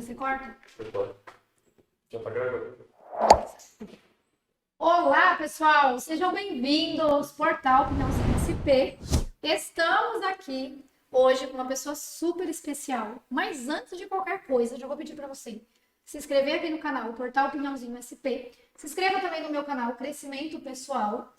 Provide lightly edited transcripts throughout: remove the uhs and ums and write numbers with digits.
ver se corta. Já tá gravando. Olá, pessoal! Sejam bem-vindos ao Portal Pinhãozinho SP. Estamos aqui hoje com uma pessoa super especial. Mas antes de qualquer coisa, já vou pedir para você se inscrever aqui no canal Portal Pinhãozinho SP. Se inscreva também no meu canal Crescimento Pessoal.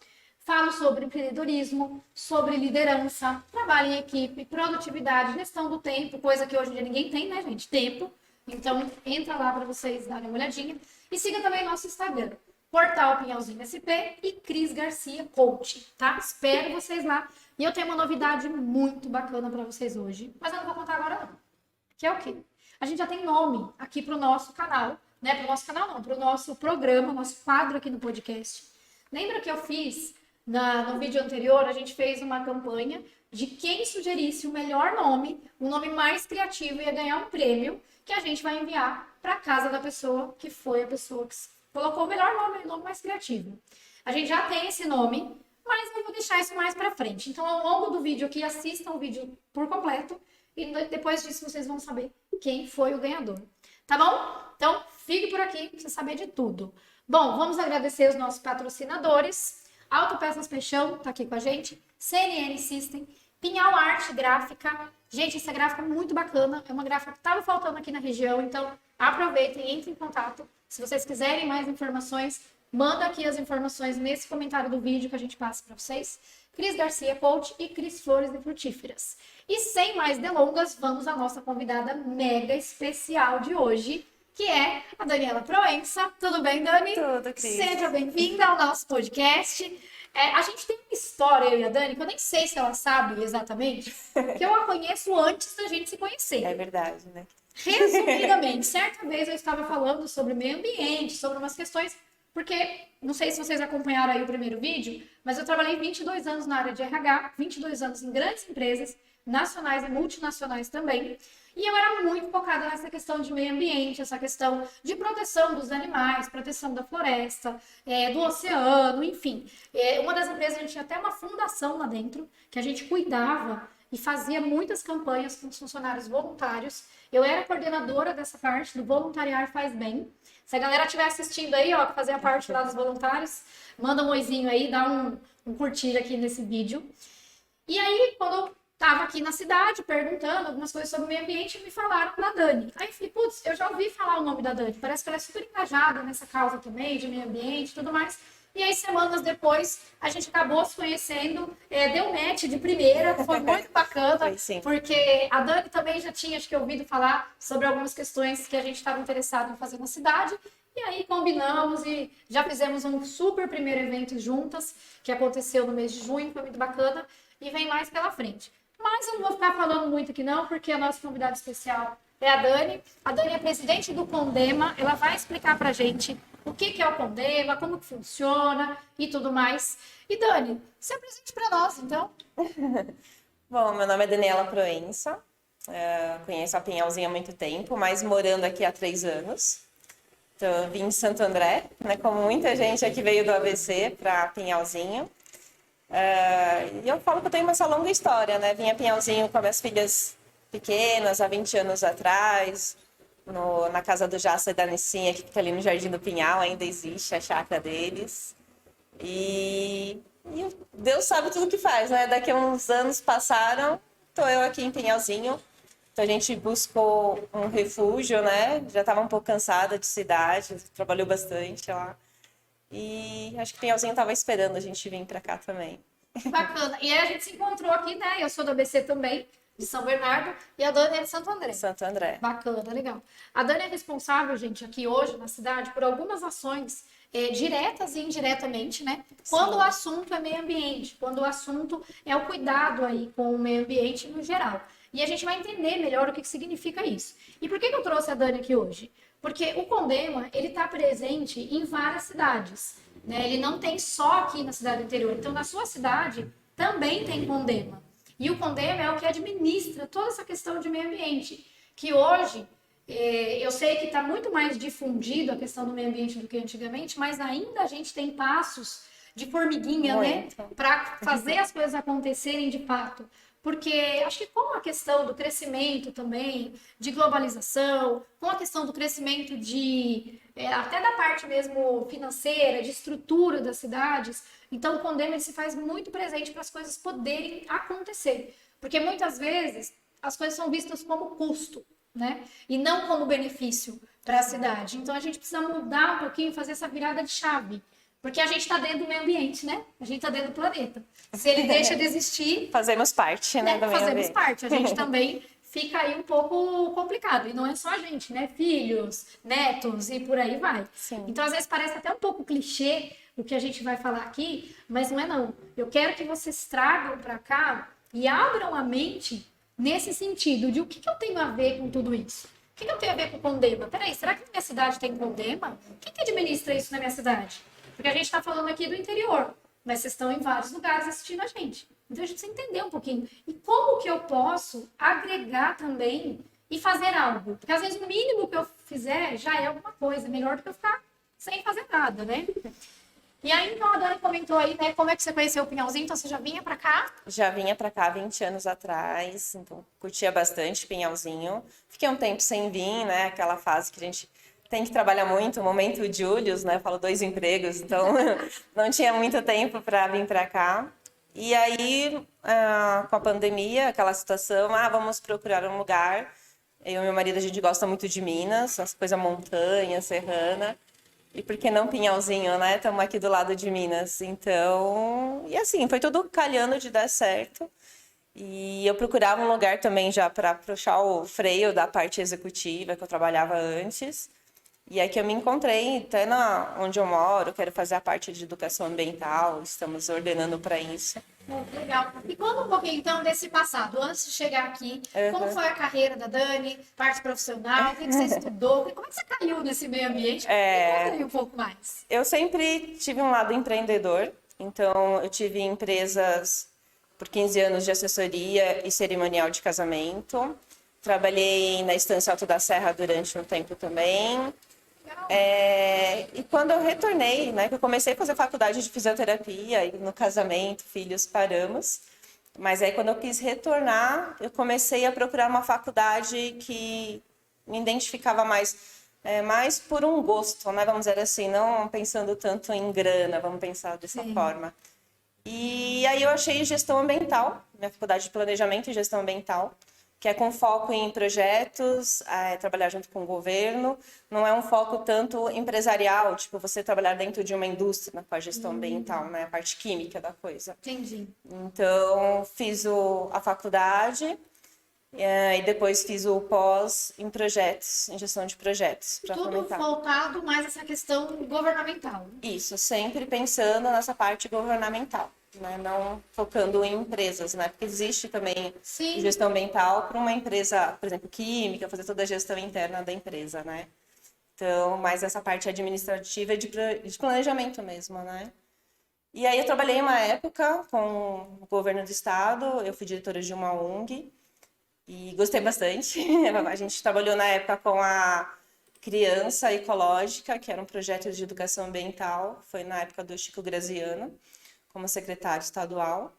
Falo sobre empreendedorismo, sobre liderança, trabalho em equipe, produtividade, gestão do tempo, coisa que hoje em dia ninguém tem, né, gente? Tempo. Então, entra lá para vocês darem uma olhadinha. E siga também nosso Instagram, Portal Pinhãozinho SP e Cris Garcia Coach, tá? Espero vocês lá. E eu tenho uma novidade muito bacana para vocês hoje, mas eu não vou contar agora não. Que é o quê? A gente já tem nome aqui pro nosso canal, né? Pro nosso canal não, pro nosso programa, nosso quadro aqui no podcast. Lembra que eu fiz no vídeo anterior, a gente fez uma campanha de quem sugerisse o melhor nome, o nome mais criativo ia ganhar um prêmio que a gente vai enviar para casa da pessoa que foi a pessoa que colocou o melhor nome, o nome mais criativo. A gente já tem esse nome, mas eu vou deixar isso mais para frente. Então, ao longo do vídeo aqui, assistam o vídeo por completo e depois disso vocês vão saber quem foi o ganhador. Tá bom? Então, fique por aqui para você saber de tudo. Bom, vamos agradecer os nossos patrocinadores. Autopeças Peixão tá aqui com a gente, CNN System, Pinhal Arte Gráfica. Gente, essa gráfica é muito bacana, é uma gráfica que estava faltando aqui na região, então aproveitem e entrem em contato. Se vocês quiserem mais informações, manda aqui as informações nesse comentário do vídeo que a gente passa para vocês. Cris Garcia Coach e Cris Flores de Frutíferas. E sem mais delongas, vamos à nossa convidada mega especial de hoje, que é a Daniela Proença. Tudo bem, Dani? Tudo, Cris. Seja bem-vinda ao nosso podcast. A gente tem uma história, eu e a Dani, que eu nem sei se ela sabe exatamente, que eu a conheço antes da gente se conhecer. É verdade, né? Resumidamente, certa vez eu estava falando sobre meio ambiente, sobre umas questões, porque, não sei se vocês acompanharam aí o primeiro vídeo, mas eu trabalhei 22 anos na área de RH, 22 anos em grandes empresas, nacionais e multinacionais também, e eu era muito focada nessa questão de meio ambiente, essa questão de proteção dos animais, proteção da floresta, do oceano, enfim. Uma das empresas, a gente tinha até uma fundação lá dentro, que a gente cuidava e fazia muitas campanhas com os funcionários voluntários. Eu era coordenadora dessa parte do Voluntariar Faz Bem. Se a galera estiver assistindo aí, ó, que fazia parte lá dos voluntários, manda um oizinho aí, dá um curtir aqui nesse vídeo. E aí, quando eu estava aqui na cidade, perguntando algumas coisas sobre o meio ambiente, me falaram da Dani. Aí eu falei, putz, eu já ouvi falar o nome da Dani. Parece que ela é super engajada nessa causa também, de meio ambiente e tudo mais. E aí, semanas depois, a gente acabou se conhecendo, deu match de primeira, foi muito bacana, Foi, sim. porque a Dani também já tinha, acho que, ouvido falar sobre algumas questões que a gente estava interessado em fazer na cidade, e aí combinamos e já fizemos um super primeiro evento juntas, que aconteceu no mês de junho, foi muito bacana, e vem mais pela frente. Mas eu não vou ficar falando muito aqui não, porque a nossa convidada especial é a Dani. A Dani é presidente do Condema, ela vai explicar pra gente o que é o Condema, como que funciona e tudo mais. E Dani, se apresente para nós, então. Bom, meu nome é Daniela Proença, conheço a Pinhalzinho há muito tempo, mas morando aqui há 3 anos. Então, eu vim em Santo André, né, como muita gente aqui veio do ABC para Pinhalzinho. E eu falo que eu tenho essa longa história, né? Vim a Pinhalzinho com as minhas filhas pequenas, há 20 anos atrás, na casa do Jaça e da Nissinha, que fica ali no Jardim do Pinhal, ainda existe a chácara deles. E Deus sabe tudo que faz, né? Daqui a uns anos passaram, estou eu aqui em Pinhalzinho. Então a gente buscou um refúgio, né? Já estava um pouco cansada de cidade, trabalhou bastante lá. E acho que Pinhalzinho estava esperando a gente vir para cá também. Bacana. E aí a gente se encontrou aqui, né? Eu sou do ABC também, de São Bernardo, e a Dani é de Santo André. Santo André. Bacana, legal. A Dani é responsável, gente, aqui hoje na cidade, por algumas ações diretas e indiretamente, né? Quando o assunto é meio ambiente, quando o assunto é o cuidado aí com o meio ambiente no geral. E a gente vai entender melhor o que significa isso. E por que eu trouxe a Dani aqui hoje? Porque o Condema, ele está presente em várias cidades, né? Ele não tem só aqui na cidade do interior. Então, na sua cidade, também tem Condema. E o Condema é o que administra toda essa questão de meio ambiente, que hoje, eu sei que está muito mais difundido a questão do meio ambiente do que antigamente, mas ainda a gente tem passos de formiguinha, Muito. né? Para fazer as coisas acontecerem de fato. porque acho que com a questão do crescimento também, de globalização, com a questão do crescimento até da parte mesmo financeira, de estrutura das cidades, então o Condema ele se faz muito presente para as coisas poderem acontecer. Porque muitas vezes as coisas são vistas como custo, né? E não como benefício para a cidade. Então a gente precisa mudar um pouquinho, fazer essa virada de chave. Porque a gente está dentro do meio ambiente, né? A gente está dentro do planeta. Se ele deixa de existir... Fazemos parte, né? Do meio fazemos ambiente. parte. A gente também fica aí um pouco complicado. E não é só a gente, né? Filhos, netos e por aí vai. Sim. Então, às vezes, parece até um pouco clichê o que a gente vai falar aqui, mas não é não. Eu quero que vocês tragam para cá e abram a mente nesse sentido de o que eu tenho a ver com tudo isso. O que eu tenho a ver com Condema? Peraí, será que na minha cidade tem Condema? Quem que administra isso na minha cidade? Porque a gente está falando aqui do interior, mas vocês estão em vários lugares assistindo a gente. Então a gente precisa entender um pouquinho. E como que eu posso agregar também e fazer algo? Porque às vezes o mínimo que eu fizer já é alguma coisa, melhor do que eu ficar sem fazer nada, né? E aí, então, a Dani comentou aí, né, como é que você conheceu o Pinhalzinho? Então, você já vinha pra cá? Já vinha pra cá 20 anos atrás, então curtia bastante Pinhalzinho. Fiquei um tempo sem vir, né, aquela fase que a gente tem que trabalhar muito, o momento Július, né, eu falo 2 empregos, então não tinha muito tempo para vir pra cá. E aí, com a pandemia, aquela situação, vamos procurar um lugar. Eu e meu marido, a gente gosta muito de Minas, as coisas montanha, serrana. E por que não Pinhalzinho, né? Estamos aqui do lado de Minas. Então, e assim, foi tudo calhando de dar certo. E eu procurava um lugar também já para puxar o freio da parte executiva que eu trabalhava antes. E aí que eu me encontrei, até onde eu moro, quero fazer a parte de educação ambiental, estamos ordenando para isso. Legal. E conta um pouquinho, então, desse passado. Antes de chegar aqui, como foi a carreira da Dani, parte profissional, o que você estudou, como é que você caiu nesse meio ambiente? Conta aí um pouco mais. Eu sempre tive um lado empreendedor, então eu tive empresas por 15 anos de assessoria e cerimonial de casamento. Trabalhei na Estância Alto da Serra durante um tempo também. E quando eu retornei, né, que eu comecei a fazer faculdade de fisioterapia e no casamento, filhos, paramos. Mas aí quando eu quis retornar, eu comecei a procurar uma faculdade que me identificava mais por um gosto, né, vamos dizer assim, não pensando tanto em grana, vamos pensar dessa forma. E aí eu achei gestão ambiental, minha faculdade de planejamento e gestão ambiental, que é com foco em projetos, trabalhar junto com o governo. Não é um foco tanto empresarial, tipo você trabalhar dentro de uma indústria com a gestão ambiental, né? A parte química da coisa. Entendi. Então, fiz a faculdade e depois fiz o pós em projetos, em gestão de projetos. Tudo voltado mais a essa questão governamental. Isso, sempre pensando nessa parte governamental. Né? Não focando em empresas, né? Porque existe também gestão ambiental para uma empresa, por exemplo, química, fazer toda a gestão interna da empresa, né? Então, mais essa parte administrativa e de planejamento mesmo, né? E aí eu trabalhei uma época com o governo do estado, eu fui diretora de uma ONG e gostei bastante. A gente trabalhou na época com a Criança Ecológica, que era um projeto de educação ambiental, foi na época do Chico Graziano, como secretário estadual.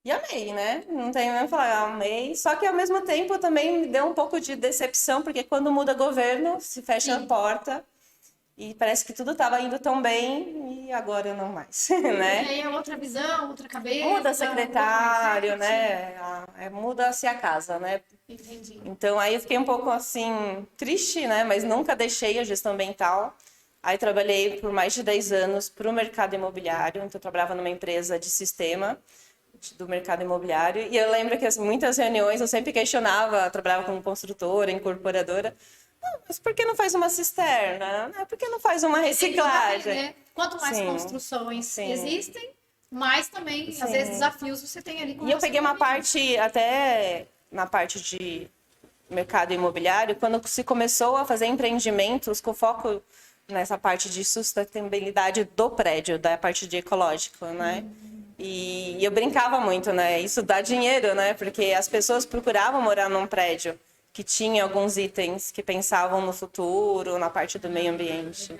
E amei, né? Não tenho nem o que falar, amei. Só que, ao mesmo tempo, também me deu um pouco de decepção, porque quando muda governo, se fecha a porta e parece que tudo estava indo tão bem e agora não mais, né? E aí é outra visão, outra cabeça. Muda secretário, né? Muda-se a casa, né? Entendi. Então, aí eu fiquei um pouco, assim, triste, né? Mas nunca deixei a gestão ambiental. Aí trabalhei por mais de 10 anos para o mercado imobiliário, então eu trabalhava numa empresa de sistema do mercado imobiliário. E eu lembro que assim, muitas reuniões eu sempre questionava, trabalhava como construtora, incorporadora, mas por que não faz uma cisterna? Por que não faz uma reciclagem? Né? Quanto mais construções existem, mais também, às vezes, desafios você tem ali. E eu peguei uma parte, até na parte de mercado imobiliário, quando se começou a fazer empreendimentos com foco nessa parte de sustentabilidade do prédio, da parte de ecológico, né? E eu brincava muito, né? Isso dá dinheiro, né? Porque as pessoas procuravam morar num prédio que tinha alguns itens que pensavam no futuro, na parte do meio ambiente.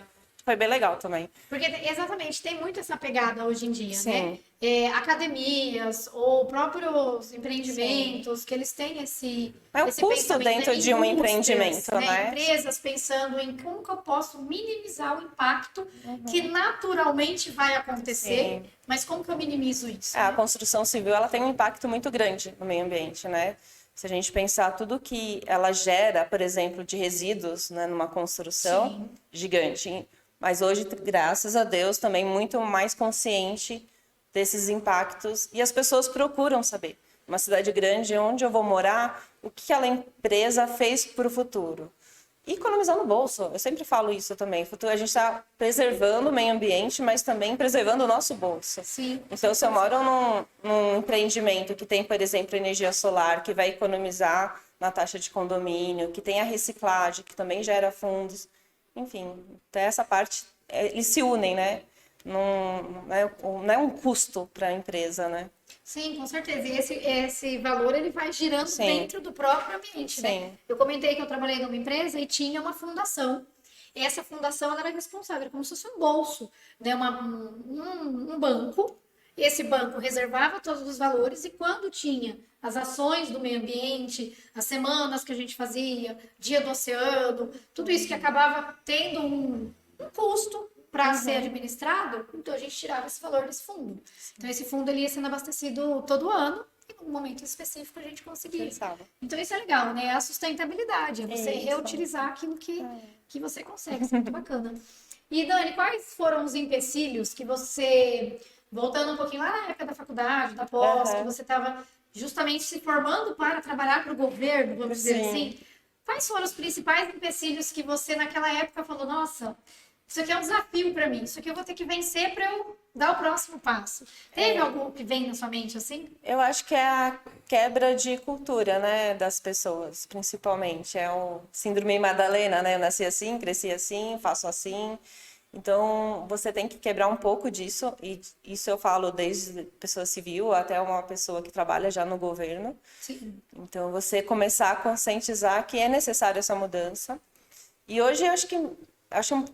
foi bem legal também. Porque, exatamente, tem muito essa pegada hoje em dia, Sim. né? Academias ou próprios empreendimentos, que eles têm esse É o custo pensamento, dentro né? de um Indústrias, empreendimento, né? Empresas pensando em como que eu posso minimizar o impacto que naturalmente vai acontecer, Sim. mas como que eu minimizo isso? A Né? construção civil, ela tem um impacto muito grande no meio ambiente, né? Se a gente pensar tudo que ela gera, por exemplo, de resíduos, né, numa construção, Sim. gigante. Mas hoje, graças a Deus, também muito mais consciente desses impactos e as pessoas procuram saber. Uma cidade grande, onde eu vou morar, o que aquela empresa fez para o futuro. E economizando o bolso, eu sempre falo isso também. A gente está preservando o meio ambiente, mas também preservando o nosso bolso. Sim. Então, se eu moro num empreendimento que tem, por exemplo, energia solar, que vai economizar na taxa de condomínio, que tem a reciclagem, que também gera fundos, enfim, até essa parte, eles se unem, né? Não é um custo para a empresa, né? Sim, com certeza. E esse valor ele vai girando Sim. dentro do próprio ambiente, né? Sim. Eu comentei que eu trabalhei numa empresa e tinha uma fundação. E essa fundação ela era responsável, era como se fosse um bolso, né? Um banco. E esse banco reservava todos os valores e quando tinha as ações do meio ambiente, as semanas que a gente fazia, dia do oceano, tudo isso que acabava tendo um custo para ser administrado, então a gente tirava esse valor desse fundo. Então esse fundo ele ia sendo abastecido todo ano e num momento específico a gente conseguia. Pensava. Então isso é legal, né? É a sustentabilidade, é você Isso. reutilizar aquilo que você consegue, isso é muito bacana. E Dani, quais foram os empecilhos que você, voltando um pouquinho lá na época da faculdade, da pós, que você estava justamente se formando para trabalhar para o governo, vamos dizer Sim. assim, quais foram os principais empecilhos que você naquela época falou, nossa, isso aqui é um desafio para mim, isso aqui eu vou ter que vencer para eu dar o próximo passo. Teve algum que vem na sua mente assim? Eu acho que é a quebra de cultura, né, das pessoas, principalmente. É o síndrome Madalena, né? Eu nasci assim, cresci assim, faço assim. Então, você tem que quebrar um pouco disso, e isso eu falo desde pessoa civil até uma pessoa que trabalha já no governo. Sim. Então, você começar a conscientizar que é necessária essa mudança. E hoje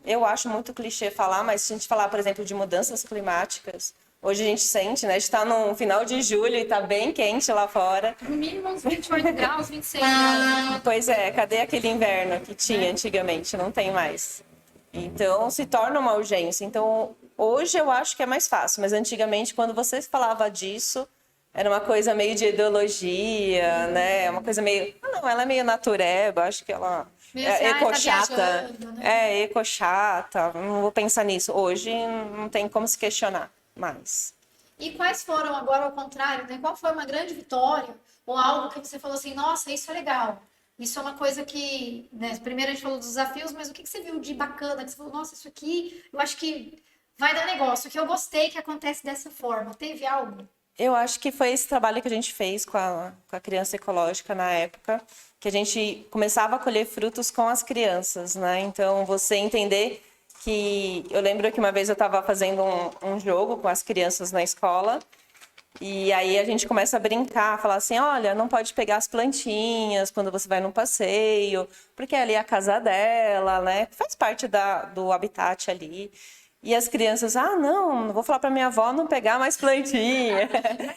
eu acho muito clichê falar, mas se a gente falar, por exemplo, de mudanças climáticas, hoje a gente sente, né? A gente está no final de julho e está bem quente lá fora. No mínimo uns 28 graus, 26 graus. Pois é, cadê aquele inverno que tinha antigamente? Não tem mais. Então, se torna uma urgência. Então, hoje eu acho que é mais fácil, mas antigamente, quando você falava disso, era uma coisa meio de ideologia, né? Uma coisa meio... Ah, não, ela é meio natureba, acho que ela Meio assim, é tá ecochata. viajando, né? É, ecochata, não vou pensar nisso. Hoje não tem como se questionar mais. E quais foram, agora ao contrário, né? Qual foi uma grande vitória ou algo que você falou assim, nossa, isso é legal. Isso é uma coisa que, né? Primeiro a gente falou dos desafios, mas o que você viu de bacana? Que você falou, nossa, isso aqui, eu acho que vai dar negócio, que eu gostei que acontece dessa forma. Teve algo? Eu acho que foi esse trabalho que a gente fez com a criança ecológica na época, que a gente começava a colher frutos com as crianças, né? Então, você entender que... Eu lembro que uma vez eu estava fazendo um jogo com as crianças na escola, e aí a gente começa a brincar, falar assim, olha, não pode pegar as plantinhas quando você vai num passeio, porque ali é a casa dela, né? Faz parte do habitat ali. E as crianças, não vou falar para minha avó não pegar mais plantinha.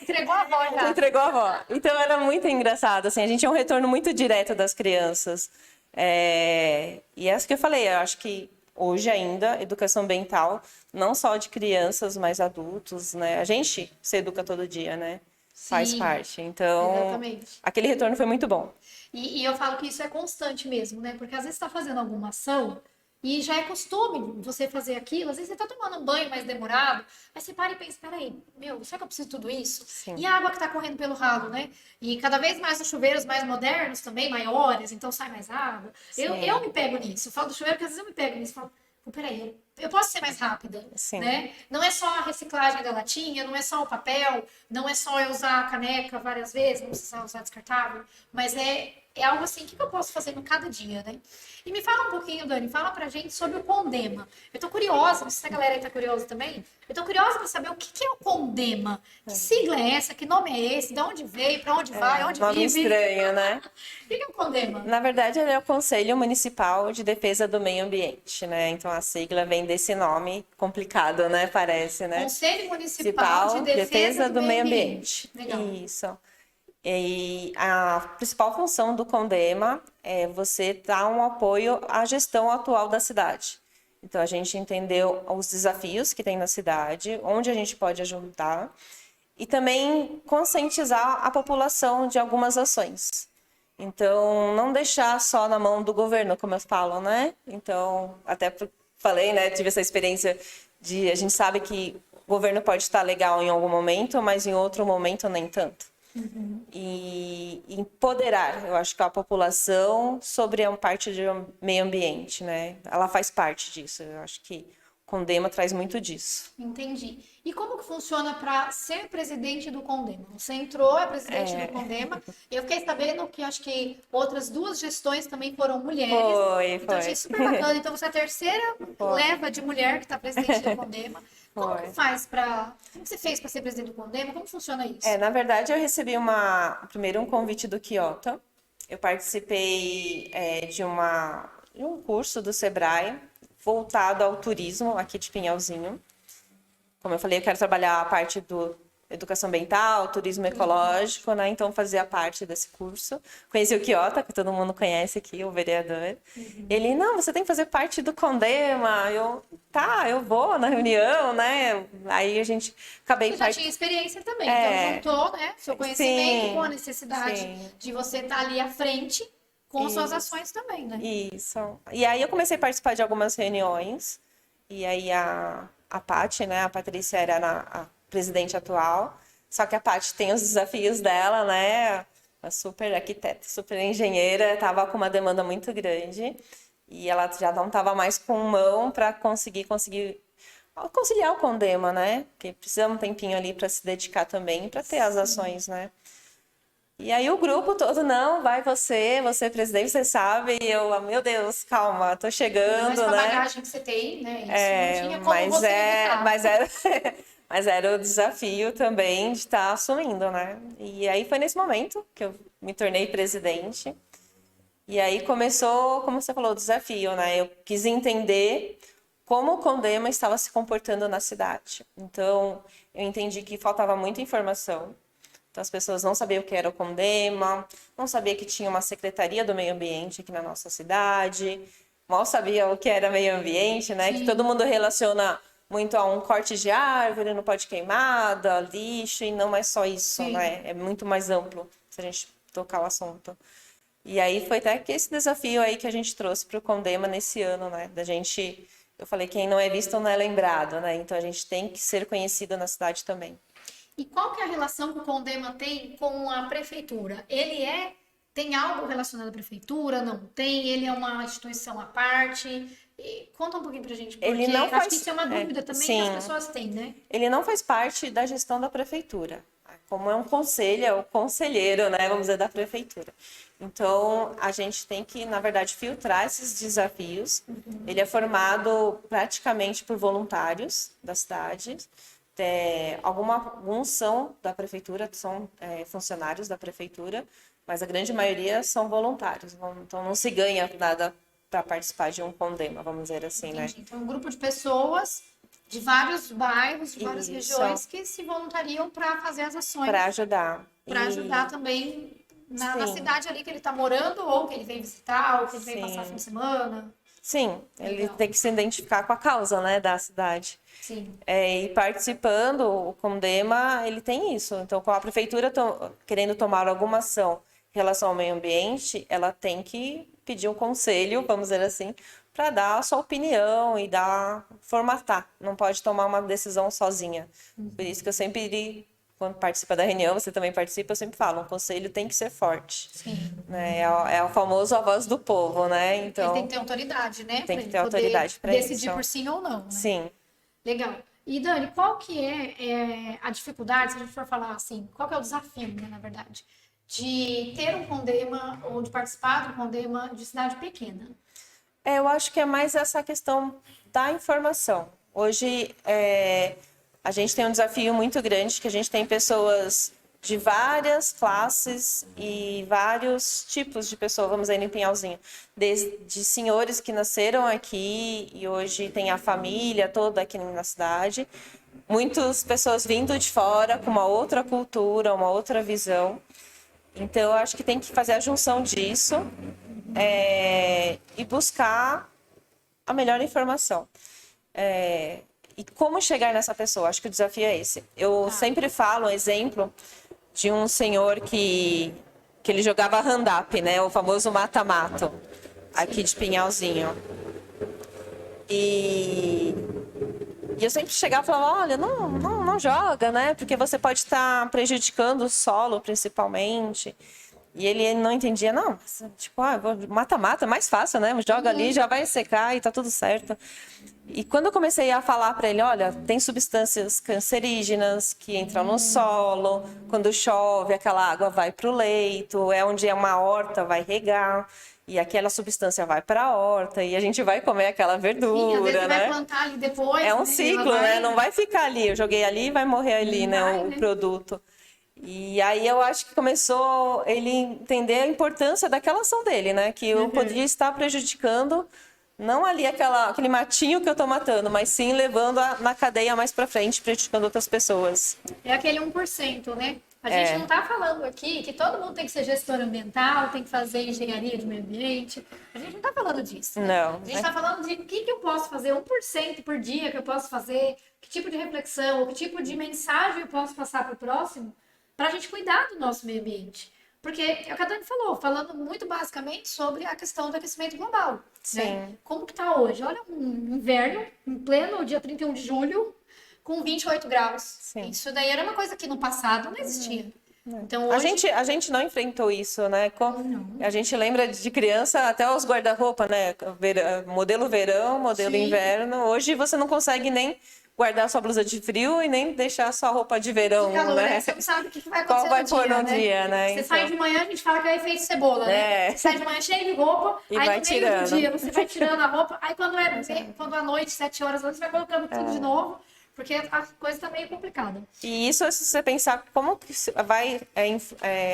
Entregou a avó já. Entregou a avó. Então era muito engraçado, assim, a gente tinha um retorno muito direto das crianças. E é isso que eu falei, eu acho que hoje ainda, educação ambiental, não só de crianças, mas adultos, né? A gente se educa todo dia, né? Faz Sim, parte. Então, exatamente. aquele retorno foi muito bom. E eu falo que isso é constante mesmo, né? Porque às vezes você está fazendo alguma ação e já é costume você fazer aquilo. Às vezes você está tomando um banho mais demorado, mas você para e pensa, peraí, será que eu preciso de tudo isso? Sim. E a água que está correndo pelo ralo, né? E cada vez mais os chuveiros mais modernos também, maiores, então sai mais água. Eu me pego nisso. Eu falo do chuveiro porque às vezes eu me pego nisso. Eu falo, peraí, eu posso ser mais rápida, Sim. né? Não é só a reciclagem da latinha, não é só o papel, não é só eu usar a caneca várias vezes, não precisa usar descartável, mas é algo assim, o que eu posso fazer no cada dia, né? E me fala um pouquinho, Dani, fala pra gente sobre o Condema. Eu tô curiosa, não sei se a galera aí tá curiosa também, eu tô curiosa pra saber o que é o Condema. Que sigla é essa? Que nome é esse? De onde veio? Pra onde vai? Onde Nome vive? estranho, né? O que é o Condema? Na verdade, ele é o Conselho Municipal de Defesa do Meio Ambiente, né? Então, a sigla vem vem desse nome complicado, né? Parece, né? Conselho Municipal de Defesa do Meio Ambiente. Legal. Isso. E a principal função do CONDEMA é você dar um apoio à gestão atual da cidade. Então, a gente entendeu os desafios que tem na cidade, onde a gente pode ajudar, e também conscientizar a população de algumas ações. Então, não deixar só na mão do governo, como eu falo, né? Então, até falei, né? Tive essa experiência de... A gente sabe que o governo pode estar legal em algum momento, mas em outro momento nem tanto. E empoderar, eu acho que a população sobre a parte do meio ambiente, né? Ela faz parte disso. Eu acho que o CONDEMA traz muito disso. Entendi. E como que funciona para ser presidente do CONDEMA? Você entrou, é presidente do CONDEMA. Eu fiquei sabendo que acho que outras 2 gestões também foram mulheres. Então, achei super bacana. Então, você é a terceira leva de mulher que está presidente do CONDEMA. Como que faz como você fez para ser presidente do CONDEMA? Como funciona isso? Na verdade, eu recebi primeiro um convite do Kyoto. Eu participei de um curso do Sebrae voltado ao turismo aqui de Pinhalzinho. Como eu falei, eu quero trabalhar a parte do educação ambiental, turismo ecológico, né? Então, fazia parte desse curso. Conheci o Kyoto, que todo mundo conhece aqui, o vereador. Ele, não, você tem que fazer parte do CONDEMA. Eu vou na reunião, né? Aí a gente acabei... Você já tinha experiência também, então juntou, né? Seu conhecimento com a necessidade de você estar ali à frente com suas ações também, né? Isso. E aí eu comecei a participar de algumas reuniões. E aí a Paty, né? A Patrícia era a presidente atual. Só que a Paty tem os desafios dela, né? A super arquiteta, super engenheira, estava com uma demanda muito grande. E ela já não estava mais com mão para conseguir conciliar o CONDEMA, né? Porque precisa um tempinho ali para se dedicar também, para ter as ações, né? E aí o grupo todo, não, vai você é presidente, você sabe. E eu, meu Deus, calma, tô chegando, mas com a né? bagagem que você tem, né? Isso não tinha como você evitar. Mas era o desafio também de estar assumindo, né? E aí foi nesse momento que eu me tornei presidente. E aí começou, como você falou, o desafio, né? Eu quis entender como o CONDEMA estava se comportando na cidade. Então, eu entendi que faltava muita informação. Então, as pessoas não sabiam o que era o CONDEMA, não sabiam que tinha uma Secretaria do Meio Ambiente aqui na nossa cidade, mal sabiam o que era meio ambiente, né? Sim. Que todo mundo relaciona muito a um corte de árvore, não pode queimada, lixo, e não é só isso, né? É muito mais amplo se a gente tocar o assunto. E aí foi até que esse desafio aí que a gente trouxe para o CONDEMA nesse ano, né? Eu falei, quem não é visto não é lembrado, né? Então a gente tem que ser conhecido na cidade também. E qual que é a relação que o CONDEMA tem com a prefeitura? Tem algo relacionado à prefeitura? Não tem? Ele é uma instituição à parte? Conta um pouquinho pra gente, porque Ele não faz... acho que isso é uma dúvida também que as pessoas têm, né? Ele não faz parte da gestão da prefeitura. Como é um conselho, é o conselheiro, né? Vamos dizer, da prefeitura. Então, a gente tem que, na verdade, filtrar esses desafios. Ele é formado praticamente por voluntários da cidade. Alguns são da prefeitura, são funcionários da prefeitura, mas a grande maioria são voluntários. Então, não se ganha nada para participar de um CONDEMA, vamos dizer assim, né? Então, um grupo de pessoas de vários bairros, de várias regiões que se voluntariam para fazer as ações. Para ajudar. Para ajudar também na cidade ali que ele está morando, ou que ele vem visitar, ou que ele vem passar fim de semana. Sim, ele tem que se identificar com a causa, né, da cidade. Sim. E participando, o CONDEMA, ele tem isso. Então, com a prefeitura querendo tomar alguma ação em relação ao meio ambiente, ela tem que pedir um conselho, vamos dizer assim, para dar a sua opinião e formatar. Não pode tomar uma decisão sozinha. Por isso que eu sempre, quando participa da reunião, você também participa, eu sempre falo, um conselho tem que ser forte. Sim. Né? É o famoso a voz do povo, né? Então, ele tem que ter autoridade, né? Tem que ter autoridade para isso. Decidir por sim ou não, né? Sim. Legal. E Dani, qual que é a dificuldade, se a gente for falar assim, qual que é o desafio, né, na verdade, de ter um CONDEMA ou de participar do CONDEMA de cidade pequena? Eu acho que é mais essa questão da informação. Hoje, a gente tem um desafio muito grande, que a gente tem pessoas de várias classes e vários tipos de pessoas, vamos dizer, em Pinhalzinho. Desde senhores que nasceram aqui e hoje tem a família toda aqui na cidade. Muitas pessoas vindo de fora com uma outra cultura, uma outra visão. Então, eu acho que tem que fazer a junção disso e buscar a melhor informação. E como chegar nessa pessoa? Acho que o desafio é esse. Eu sempre falo um exemplo de um senhor que ele jogava hand-up, né? O famoso mata-mato, aqui de Pinhalzinho. E eu sempre chegava e falava, olha, não joga, né? Porque você pode estar prejudicando o solo, principalmente. E ele não entendia, não, tipo, mata-mata, é mais fácil, né? Joga ali, já vai secar e tá tudo certo. E quando eu comecei a falar para ele, olha, tem substâncias cancerígenas que entram no solo, quando chove, aquela água vai para o leito, é onde é uma horta, vai regar, e aquela substância vai para a horta, e a gente vai comer aquela verdura, Sim, às vezes você né? vai plantar ali depois. É um né? ciclo, né? Não vai ficar ali, eu joguei ali e vai morrer ali, né? Vai, O né? produto. E aí eu acho que começou ele entender a importância daquela ação dele, né? Que eu podia estar prejudicando não ali aquele matinho que eu tô matando, mas sim levando na cadeia mais para frente, prejudicando outras pessoas. É aquele 1%, né? A gente não tá falando aqui que todo mundo tem que ser gestor ambiental, tem que fazer engenharia de meio ambiente. A gente não tá falando disso. Né? Não. A gente tá falando de o que eu posso fazer, 1% por dia que eu posso fazer, que tipo de reflexão, que tipo de mensagem eu posso passar para o próximo, para a gente cuidar do nosso meio ambiente. Porque é o que a Dani falou, falando muito basicamente sobre a questão do aquecimento global. Sim. Né? Como que tá hoje? Olha, um inverno, em pleno dia 31 de julho, com 28 graus. Sim. Isso daí era uma coisa que no passado não existia. Então, hoje... A gente não enfrentou isso, né? A gente lembra de criança até os guarda-roupa, né? Modelo verão, modelo Sim. inverno. Hoje você não consegue nem guardar sua blusa de frio e nem deixar sua roupa de verão, de calor, né? Você não sabe o que vai acontecer Qual vai no pôr dia, no né? dia, né? Você sai de manhã, a gente fala que é o efeito cebola, né? É. Você sai de manhã cheio de roupa, E aí vai no meio tirando. do dia você vai tirando a roupa, aí quando à noite, 7 horas, você vai colocando tudo de novo, porque a coisa tá meio complicada. E isso, se você pensar como que vai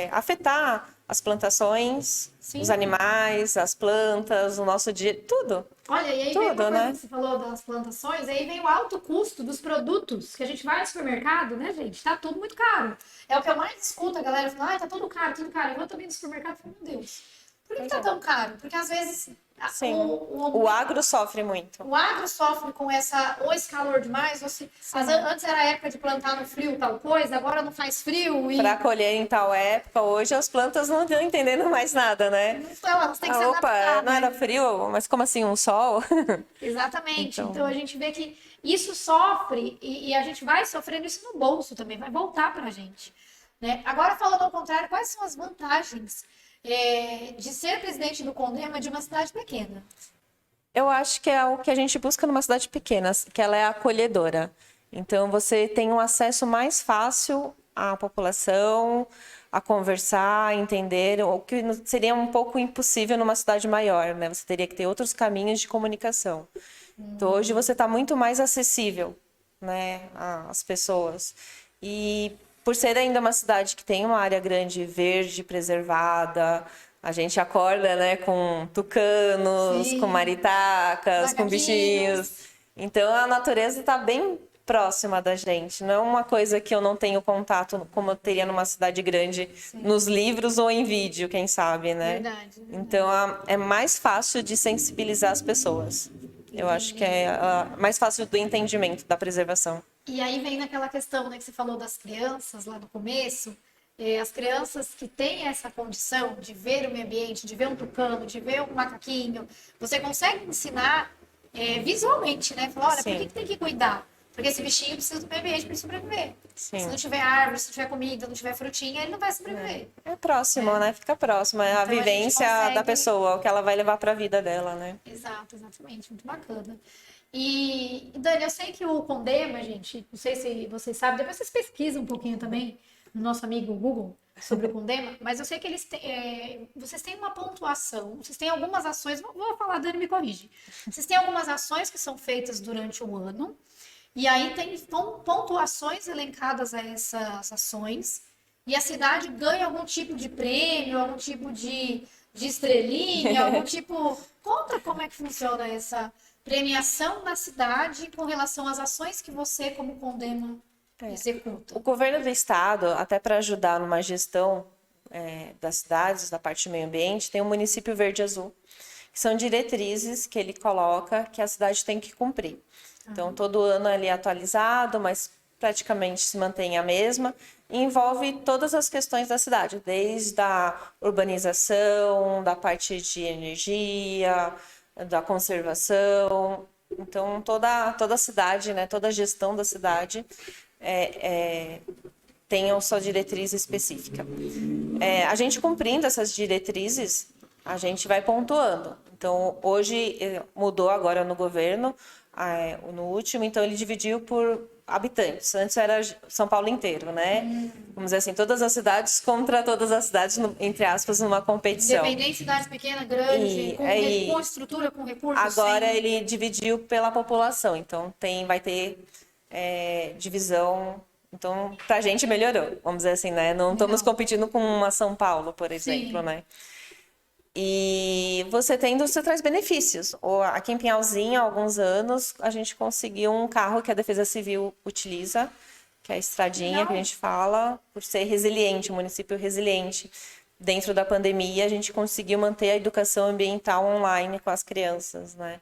afetar as plantações, Sim. os animais, as plantas, o nosso dia, tudo. Olha, e aí Tudo, vem uma coisa né? que você falou das plantações, aí vem o alto custo dos produtos, que a gente vai no supermercado, né, gente? Tá tudo muito caro. É o que eu mais escuto a galera falando, ai, tá tudo caro, tudo caro. Eu também no supermercado e falo, meu Deus, por que tá tão caro? Porque às vezes Sim. O agro sofre muito. o agro sofre com ou esse calor demais, ou se antes era a época de plantar no frio tal coisa, agora não faz frio e Para colher em tal época, hoje as plantas não estão entendendo mais nada, né? então, elas têm que se Opa, adaptar, não né? era frio? Mas como assim, um sol? Exatamente. Então a gente vê que isso sofre e a gente vai sofrendo isso no bolso também, vai voltar pra gente. Né? Agora, falando ao contrário, quais são as vantagens de ser presidente do Condema de uma cidade pequena? Eu acho que é o que a gente busca numa cidade pequena, que ela é acolhedora. Então, você tem um acesso mais fácil à população, a conversar, a entender, o que seria um pouco impossível numa cidade maior, né? Você teria que ter outros caminhos de comunicação. Então, hoje você está muito mais acessível, né, às pessoas. E por ser ainda uma cidade que tem uma área grande, verde, preservada, a gente acorda, né, com tucanos, Sim. com maritacas, com Macaquinhos. bichinhos. Então, a natureza está bem próxima da gente. Não é uma coisa que eu não tenho contato, como eu teria numa cidade grande, nos livros ou em vídeo, quem sabe, né? Verdade. Então, é mais fácil de sensibilizar as pessoas. Eu acho que é mais fácil do entendimento da preservação. E aí vem naquela questão, né, que você falou das crianças lá no começo, as crianças que têm essa condição de ver o meio ambiente, de ver um tucano, de ver um macaquinho, você consegue ensinar visualmente, né? Falar, olha, por que tem que cuidar? Porque esse bichinho precisa do meio ambiente para sobreviver. Sim. Se não tiver árvore, se não tiver comida, não tiver frutinha, ele não vai sobreviver. É próximo, né? Fica próximo. É a Então, a gente vivência consegue- da pessoa, o que ela vai levar para a vida dela, né? Exato, exatamente. Muito bacana. E, Dani, eu sei que o Condema, gente, não sei se vocês sabem, depois vocês pesquisam um pouquinho também no nosso amigo Google sobre o Condema, mas eu sei que eles vocês têm uma pontuação, vocês têm algumas ações, vou falar, Dani me corrige. Vocês têm algumas ações que são feitas durante o ano, e aí tem pontuações elencadas a essas ações, E a cidade ganha algum tipo de prêmio, algum tipo de estrelinha, algum tipo. Conta como é que funciona essa premiação da cidade com relação às ações que você, como Condema, executa. O governo do estado, até para ajudar numa gestão das cidades, da parte do meio ambiente, tem o município verde e azul, que são diretrizes que ele coloca que a cidade tem que cumprir. Então, todo ano ele é atualizado, mas praticamente se mantém a mesma, e envolve todas as questões da cidade, desde a urbanização, da parte de energia, da conservação. Então, toda a cidade, né, toda a gestão da cidade tem a sua diretriz específica. A gente cumprindo essas diretrizes, a gente vai pontuando. Então, hoje mudou agora no governo, no último, então ele dividiu por habitantes. Antes era São Paulo inteiro, né? Vamos dizer assim, todas as cidades contra todas as cidades, entre aspas, numa competição. Independente de cidades pequenas, grandes, com estrutura, com recursos. Agora ele dividiu pela população, então vai ter divisão. Então, pra gente melhorou, vamos dizer assim, né? Não estamos competindo com uma São Paulo, por exemplo, né? E você traz benefícios. Aqui em Pinhalzinho, há alguns anos, a gente conseguiu um carro que a Defesa Civil utiliza, que é a estradinha que a gente fala, por ser resiliente, um município resiliente. Dentro da pandemia, a gente conseguiu manter a educação ambiental online com as crianças, né?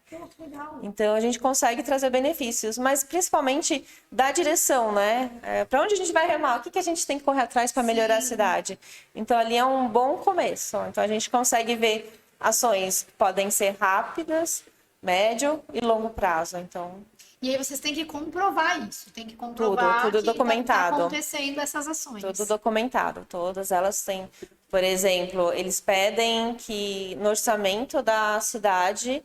Então, a gente consegue trazer benefícios, mas principalmente da direção, né? Para onde a gente vai remar? O que a gente tem que correr atrás para melhorar a cidade? Então, ali é um bom começo. Então, a gente consegue ver ações que podem ser rápidas, médio e longo prazo. Então, e aí vocês têm que comprovar isso, tem que comprovar tudo que documentado. tá acontecendo essas ações. Tudo documentado, todas elas têm. Por exemplo, eles pedem que no orçamento da cidade,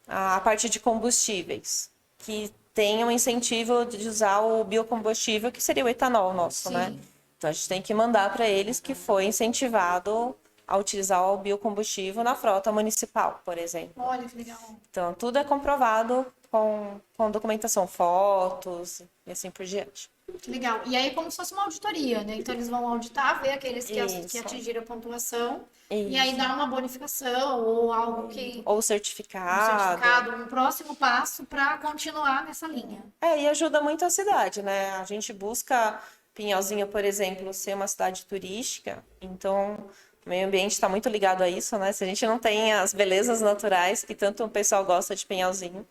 a parte de combustíveis, que tenha um incentivo de usar o biocombustível, que seria o etanol nosso, né? Então a gente tem que mandar para eles que foi incentivado a utilizar o biocombustível na frota municipal, por exemplo. Olha que legal. Então tudo é comprovado com documentação, fotos e assim por diante. Que legal. E aí é como se fosse uma auditoria, né? Então eles vão auditar, ver aqueles que atingiram a pontuação e aí dar uma bonificação ou algo que... Ou certificado. Um próximo passo para continuar nessa linha. E ajuda muito a cidade, né? A gente busca Pinhalzinho, por exemplo, ser uma cidade turística, então o meio ambiente está muito ligado a isso, né? Se a gente não tem as belezas naturais que tanto o pessoal gosta de Pinhalzinho,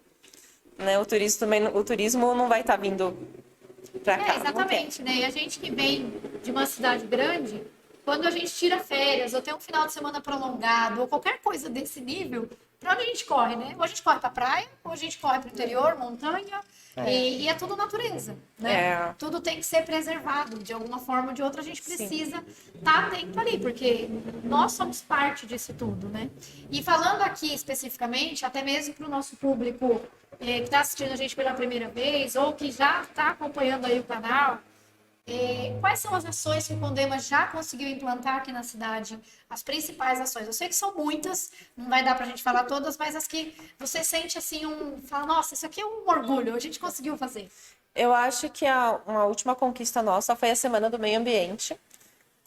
né? O turismo não vai estar vindo para cá. Exatamente, né? E a gente que vem de uma cidade grande, quando a gente tira férias, ou tem um final de semana prolongado, ou qualquer coisa desse nível, para onde a gente corre, né? Ou a gente corre para praia, ou a gente corre para o interior, montanha, e é tudo natureza, né? Tudo tem que ser preservado, de alguma forma ou de outra a gente precisa estar atento ali, porque nós somos parte disso tudo, né? E falando aqui especificamente, até mesmo para o nosso público que está assistindo a gente pela primeira vez, ou que já está acompanhando aí o canal, quais são as ações que o Condema já conseguiu implantar aqui na cidade? As principais ações. Eu sei que são muitas, não vai dar para a gente falar todas, mas as que você sente assim, fala, nossa, isso aqui é um orgulho, a gente conseguiu fazer. Eu acho que uma última conquista nossa foi a Semana do Meio Ambiente.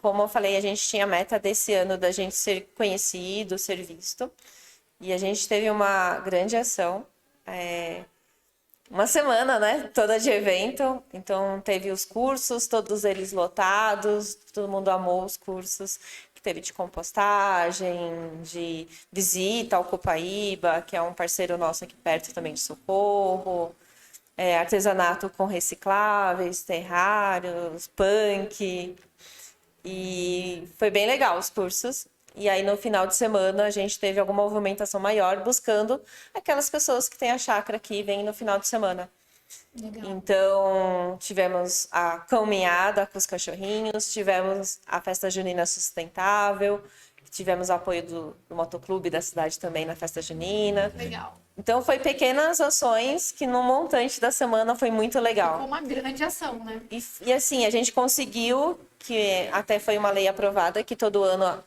Como eu falei, a gente tinha a meta desse ano da gente ser conhecido, ser visto. E a gente teve uma grande ação. Uma semana, né? Toda de evento. Então, teve os cursos, todos eles lotados. Todo mundo amou os cursos. Que teve de compostagem, de visita ao Copaíba, que é um parceiro nosso aqui perto também de Socorro. Artesanato com recicláveis, terrários, punk. E foi bem legal os cursos. E aí, no final de semana, a gente teve alguma movimentação maior, buscando aquelas pessoas que têm a chácara aqui e vêm no final de semana. Legal. Então, tivemos a caminhada com os cachorrinhos, tivemos a festa junina sustentável, tivemos o apoio do motoclube da cidade também na festa junina. Legal. Então, foi pequenas ações que no montante da semana foi muito legal. Foi uma grande ação, né? E assim, a gente conseguiu, que até foi uma lei aprovada, que todo ano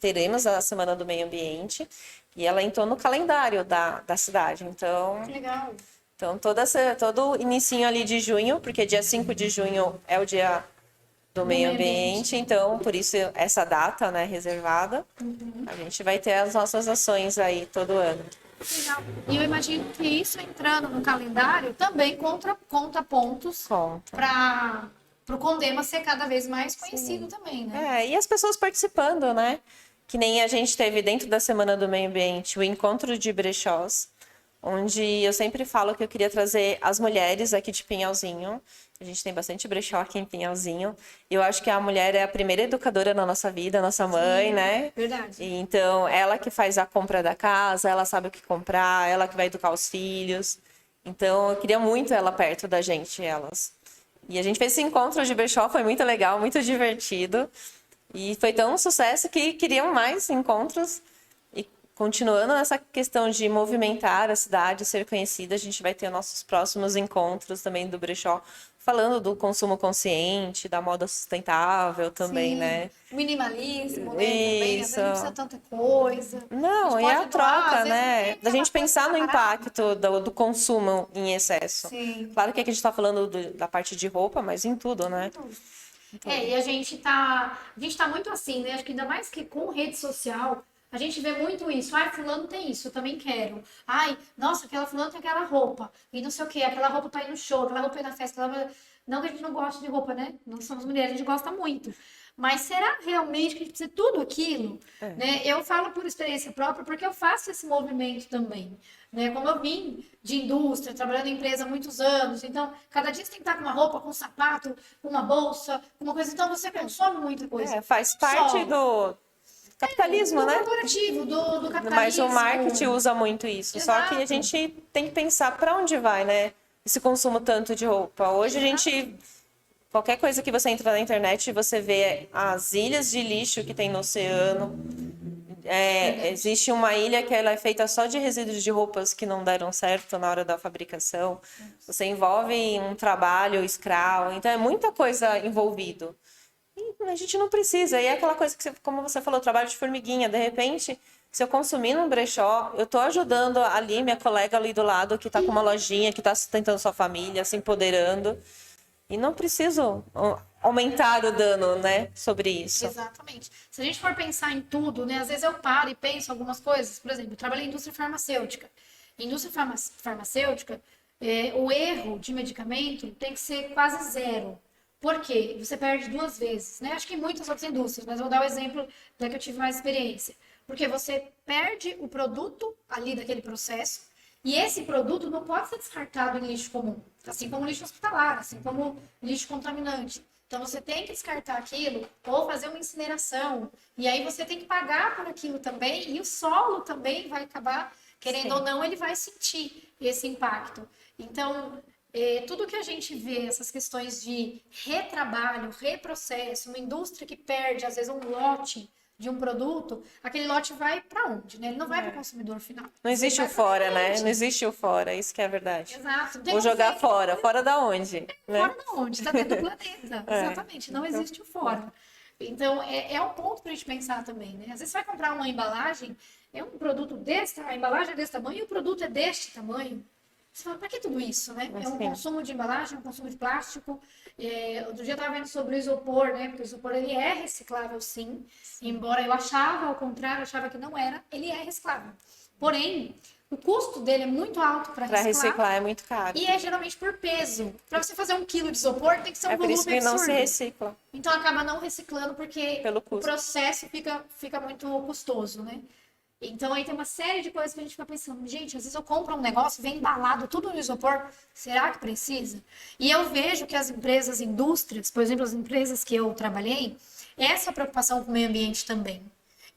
teremos a Semana do Meio Ambiente, e ela entrou no calendário da cidade. Então, legal. Então todo o inicinho ali de junho, porque dia 5 de junho é o dia do meio ambiente, então por isso essa data, né, reservada. A gente vai ter as nossas ações aí todo ano. Legal. E eu imagino que isso entrando no calendário também conta pontos Conta. para o Condema ser cada vez mais conhecido também, né? E as pessoas participando, né? Que nem a gente teve dentro da Semana do Meio Ambiente o encontro de brechós, onde eu sempre falo que eu queria trazer as mulheres aqui de Pinhalzinho. A gente tem bastante brechó aqui em Pinhalzinho. E eu acho que a mulher é a primeira educadora na nossa vida, a nossa mãe, Sim, né? verdade. E então, ela que faz a compra da casa, ela sabe o que comprar, ela que vai educar os filhos. Então, eu queria muito ela perto da gente, elas. E a gente fez esse encontro de brechó, foi muito legal, muito divertido. E foi tão um sucesso que queriam mais encontros. E continuando nessa questão de movimentar a cidade, ser conhecida, a gente vai ter nossos próximos encontros também do brechó, falando do consumo consciente, da moda sustentável também, Sim. né? Minimalismo, né? Também, às vezes Isso. não precisa tanta coisa. Não, e pode a doar, às troca, vezes nem né? tem Da aquela gente coisa pensar no barata. impacto do consumo em excesso. Sim. Claro que aqui a gente está falando da parte de roupa, mas em tudo, né? E a gente tá muito assim, né? Acho que ainda mais que com rede social, a gente vê muito isso. Ai, fulano tem isso, eu também quero. Ai, nossa, aquela fulano tem aquela roupa. E não sei o quê, aquela roupa tá aí no show, aquela roupa aí na festa. Não que a gente não goste de roupa, né? Nós somos mulheres, a gente gosta muito. Mas será realmente que a gente precisa de tudo aquilo? Né? Eu falo por experiência própria, porque eu faço esse movimento também. Né? Como eu vim de indústria, trabalhando em empresa há muitos anos, então cada dia você tem que estar com uma roupa, com um sapato, com uma bolsa, com uma coisa. Então você consome muita coisa. Faz parte do capitalismo, do né? corporativo, do Mas capitalismo. o marketing usa muito isso. Só que a Exato. gente tem que pensar para onde vai, né? Esse consumo tanto de roupa. Hoje a gente. Qualquer coisa que você entra na internet, você vê as ilhas de lixo que tem no oceano. Existe uma ilha que ela é feita só de resíduos de roupas que não deram certo na hora da fabricação. Você envolve um trabalho escravo. Então é muita coisa envolvido. E a gente não precisa. E é aquela coisa que, como você falou, trabalho de formiguinha. De repente, se eu consumir num brechó, eu estou ajudando ali minha colega ali do lado que está com uma lojinha, que está sustentando sua família, se empoderando. E não preciso aumentar o dano, né, sobre isso. Exatamente. Se a gente for pensar em tudo, né, às vezes eu paro e penso algumas coisas. Por exemplo, eu trabalhei em indústria farmacêutica. Em indústria farmacêutica, o erro de medicamento tem que ser quase zero. Por quê? Você perde duas vezes, né? Acho que em muitas outras indústrias, mas eu vou dar o exemplo da que eu tive mais experiência. Porque você perde o produto ali daquele processo, e esse produto não pode ser descartado em lixo comum, assim como lixo hospitalar, assim como lixo contaminante. Então você tem que descartar aquilo ou fazer uma incineração. E aí você tem que pagar por aquilo também, e o solo também vai acabar, querendo ou não, ele vai sentir esse impacto. Então, tudo que a gente vê, essas questões de retrabalho, reprocesso, uma indústria que perde, às vezes, um lote de um produto, aquele lote vai para onde, né? Ele não vai para o consumidor final. Não existe o fora, né? Não existe o fora, isso que é a verdade. Exato. Vou jogar fora. Fora da onde? Fora da onde? Está dentro do planeta. Exatamente. Não existe o fora. Então, é um ponto para a gente pensar também, né? Às vezes você vai comprar uma embalagem, é um produto a embalagem é desse tamanho e o produto é deste tamanho. Você fala, para que tudo isso, né? É um consumo de embalagem, um consumo de plástico. Outro dia eu estava vendo sobre o isopor, né? Porque o isopor, ele é reciclável, sim. Embora eu achava, ao contrário, eu achava que não era, ele é reciclável. Porém, o custo dele é muito alto para reciclar. Para reciclar é muito caro. E é geralmente por peso. Para você fazer 1 quilo de isopor, tem que ser um volume absurdo. É por isso que não se recicla. Então, acaba não reciclando, porque o processo fica muito custoso, né? Então, aí tem uma série de coisas que a gente fica pensando. Gente, às vezes eu compro um negócio, vem embalado tudo no isopor. Será que precisa? E eu vejo que as empresas, indústrias, por exemplo, as empresas que eu trabalhei, essa preocupação com o meio ambiente também.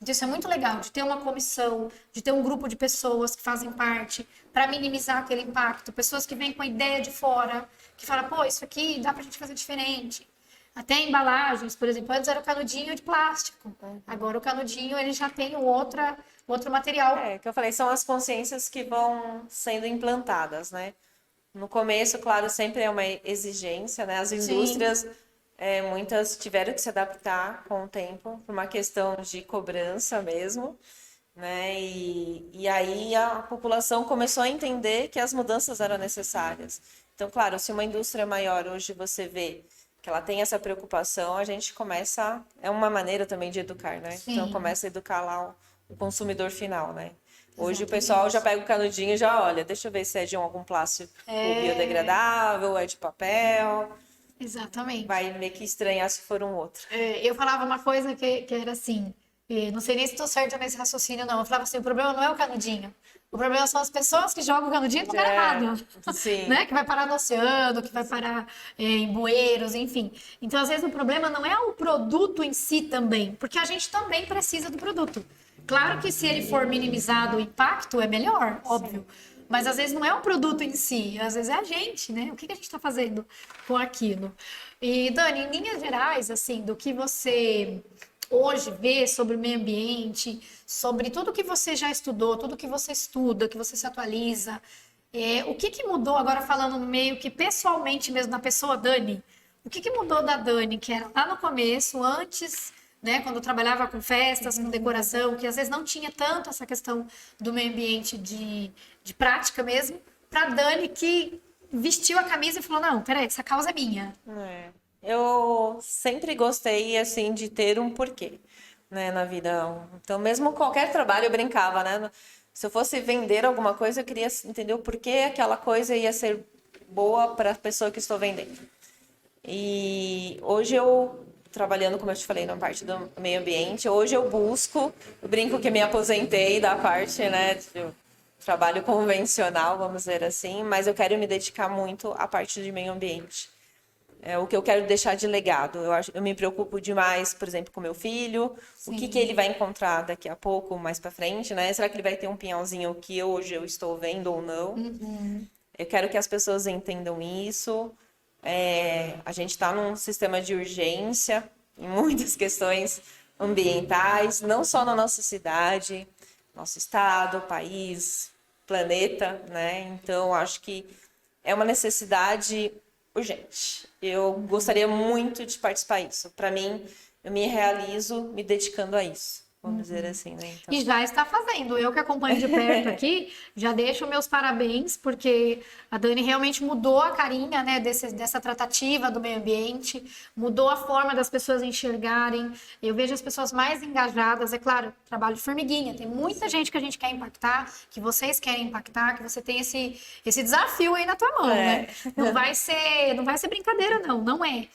Então, isso é muito legal, de ter uma comissão, de ter um grupo de pessoas que fazem parte para minimizar aquele impacto. Pessoas que vêm com a ideia de fora, que falam, pô, isso aqui dá pra gente fazer diferente. Até embalagens, por exemplo, antes era o canudinho de plástico. Agora o canudinho, ele já tem outro material. Que eu falei, são as consciências que vão sendo implantadas, né? No começo, claro, sempre é uma exigência, né? As indústrias, muitas tiveram que se adaptar com o tempo, por uma questão de cobrança mesmo, né? E aí a população começou a entender que as mudanças eram necessárias. Então, claro, se uma indústria maior hoje você vê que ela tem essa preocupação, a gente começa... É uma maneira também de educar, né? Sim. Então, começa a educar lá o consumidor final, né? Hoje o Exatamente. pessoal já pega o canudinho e já olha, deixa eu ver se é de algum plástico biodegradável, é de papel. Exatamente. Vai meio que estranhar se for um outro. Eu falava uma coisa que era assim, não sei nem se estou certa nesse raciocínio, não. Eu falava assim, o problema não é o canudinho. O problema são as pessoas que jogam o canudinho no lugar errado. Sim. Né? Que vai parar no oceano, que vai parar em bueiros, enfim. Então, às vezes, o problema não é o produto em si também, porque a gente também precisa do produto. Claro que se ele for minimizado o impacto, é melhor, óbvio. Mas às vezes não é o produto em si, às vezes é a gente, né? O que a gente está fazendo com aquilo? E, Dani, em linhas gerais, assim, do que você hoje vê sobre o meio ambiente, sobre tudo que você já estudou, tudo que você estuda, que você se atualiza, o que mudou agora falando meio que pessoalmente mesmo na pessoa Dani? O que mudou da Dani, que era lá no começo, antes, né, quando eu trabalhava com festas, com decoração, que às vezes não tinha tanto essa questão do meio ambiente de prática mesmo, para Dani que vestiu a camisa e falou, não, peraí, essa causa é minha. Eu sempre gostei, assim, de ter um porquê, né, na vida. Então, mesmo qualquer trabalho, eu brincava, né? Se eu fosse vender alguma coisa, eu queria entender o porquê aquela coisa ia ser boa para a pessoa que estou vendendo. E hoje eu, trabalhando, como eu te falei, na parte do meio ambiente, hoje eu brinco que me aposentei da parte, né, de trabalho convencional, vamos dizer assim, mas eu quero me dedicar muito à parte de meio ambiente. É o que eu quero deixar de legado. Eu me preocupo demais, por exemplo, com meu filho, o que ele vai encontrar daqui a pouco, mais para frente, né? Será que ele vai ter um pinhãozinho que hoje eu estou vendo ou não? Eu quero que as pessoas entendam isso. A gente está num sistema de urgência em muitas questões ambientais, não só na nossa cidade, nosso estado, país, planeta, né? Então, acho que é uma necessidade urgente. Eu gostaria muito de participar disso. Para mim, eu me realizo me dedicando a isso. Vamos dizer assim, né? Então... E já está fazendo. Eu que acompanho de perto aqui, já deixo meus parabéns, porque a Dani realmente mudou a carinha, né, dessa tratativa do meio ambiente, mudou a forma das pessoas enxergarem. Eu vejo as pessoas mais engajadas, é claro, trabalho de formiguinha. Tem muita gente que a gente quer impactar, que vocês querem impactar, que você tem esse desafio aí na tua mão, né? Não vai ser brincadeira, não é.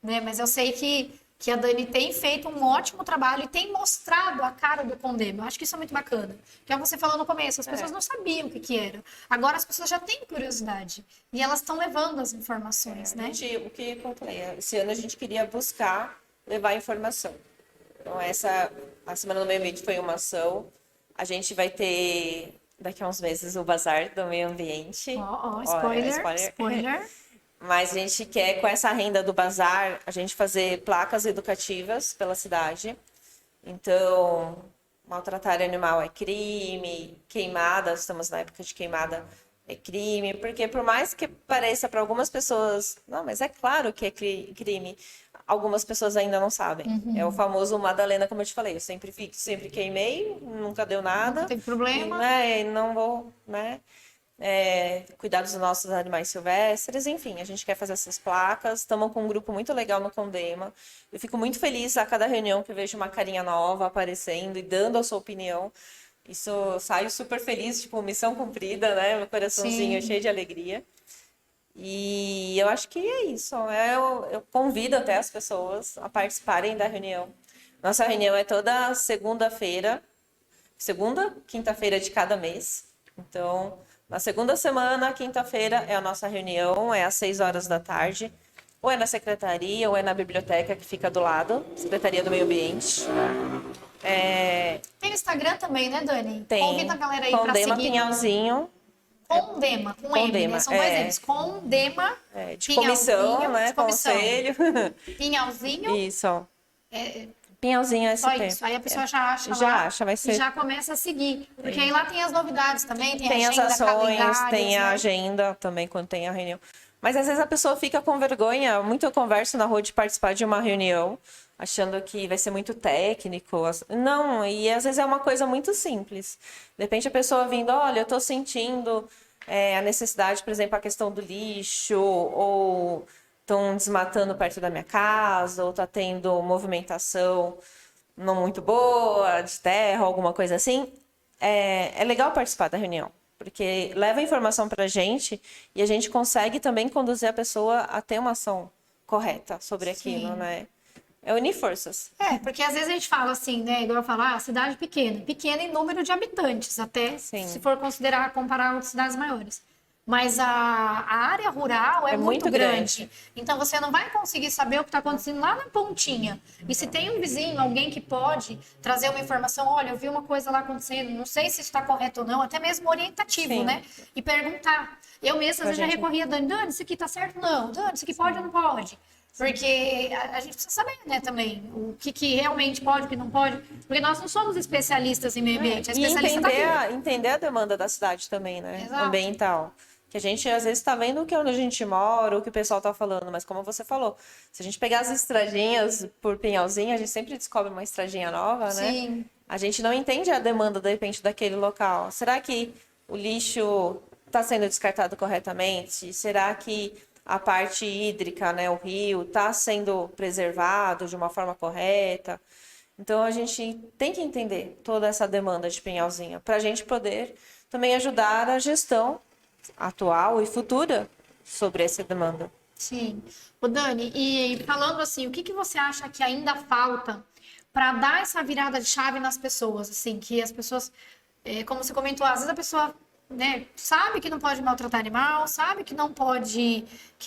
Né? Mas eu sei que a Dani tem feito um ótimo trabalho e tem mostrado a cara do Condema. Eu acho que isso é muito bacana. Que é o que você falou no começo, as pessoas não sabiam o que era. Agora as pessoas já têm curiosidade. E elas estão levando as informações, né? O que eu falei, esse ano a gente queria buscar levar informação. Então, a Semana do Meio Ambiente foi uma ação. A gente vai ter, daqui a uns meses, o Bazar do Meio Ambiente. Spoiler. Mas a gente quer, com essa renda do bazar, a gente fazer placas educativas pela cidade. Então, maltratar animal é crime, queimada, estamos na época de queimada, é crime. Porque por mais que pareça para algumas pessoas, não, mas é claro que é crime, algumas pessoas ainda não sabem. É o famoso Madalena, como eu te falei, eu sempre queimei, nunca deu nada. Não teve problema. E não vou, né? Cuidar dos nossos animais silvestres, enfim, a gente quer fazer essas placas. Estamos com um grupo muito legal no Condema. Eu fico muito feliz a cada reunião que eu vejo uma carinha nova aparecendo e dando a sua opinião. Isso, eu saio super feliz, tipo, missão cumprida, né? Meu coraçãozinho cheio de alegria. E eu acho que é isso. Eu convido até as pessoas a participarem da reunião. Nossa reunião é toda segunda-feira, quinta-feira de cada mês. Então, na segunda semana, quinta-feira, é a nossa reunião, é às 6 horas da tarde. Ou é na secretaria, ou é na biblioteca que fica do lado, Secretaria do Meio Ambiente. Tem o Instagram também, né, Dani? Tem. Convida a galera aí para seguir. Condema Pinhalzinho. Condema, com M, né? São dois M's. Condema, de comissão, né? De comissão. Conselho. Pinhalzinho. Isso. Pinhalzinho SP. Só isso. Aí a pessoa já acha vai ser. E já começa a seguir. Porque aí lá tem as novidades também, tem as agenda, ações, tem a né? agenda também quando tem a reunião. Mas às vezes a pessoa fica com vergonha. Muito eu converso na rua de participar de uma reunião, achando que vai ser muito técnico. Não, e às vezes é uma coisa muito simples. De repente a pessoa vindo, olha, eu estou sentindo a necessidade, por exemplo, a questão do lixo, ou estão desmatando perto da minha casa, ou está tendo movimentação não muito boa, de terra, alguma coisa assim, é legal participar da reunião, porque leva informação para a gente e a gente consegue também conduzir a pessoa a ter uma ação correta sobre aquilo, né? É unir forças. Porque às vezes a gente fala assim, né? Igual eu falo, cidade pequena. Pequena em número de habitantes, até se for considerar, comparar outras cidades maiores. Mas a área rural é muito grande. Então você não vai conseguir saber o que está acontecendo lá na pontinha. E se tem um vizinho, alguém que pode trazer uma informação, olha, eu vi uma coisa lá acontecendo, não sei se isso está correto ou não, até mesmo orientativo, né? E perguntar. Eu mesma, às vezes, já recorria a Dani, isso aqui está certo? Não. Dani, isso aqui pode ou não pode? Porque a gente precisa saber, né, também, o que realmente pode, o que não pode. Porque nós não somos especialistas em meio ambiente. E entender a demanda da cidade também, né? Exato. Ambiental. Que a gente, às vezes, está vendo o que onde a gente mora, o que o pessoal está falando. Mas como você falou, se a gente pegar as estradinhas por Pinhalzinho, a gente sempre descobre uma estradinha nova, né? Sim. A gente não entende a demanda, de repente, daquele local. Será que o lixo está sendo descartado corretamente? Será que a parte hídrica, né, o rio, está sendo preservado de uma forma correta? Então, a gente tem que entender toda essa demanda de Pinhalzinho para a gente poder também ajudar a gestão atual e futura sobre essa demanda. Sim. Ô Dani, e falando assim, o que você acha que ainda falta para dar essa virada de chave nas pessoas? Assim, que as pessoas, como você comentou, às vezes a pessoa, né, sabe que não pode maltratar animal, sabe que não pode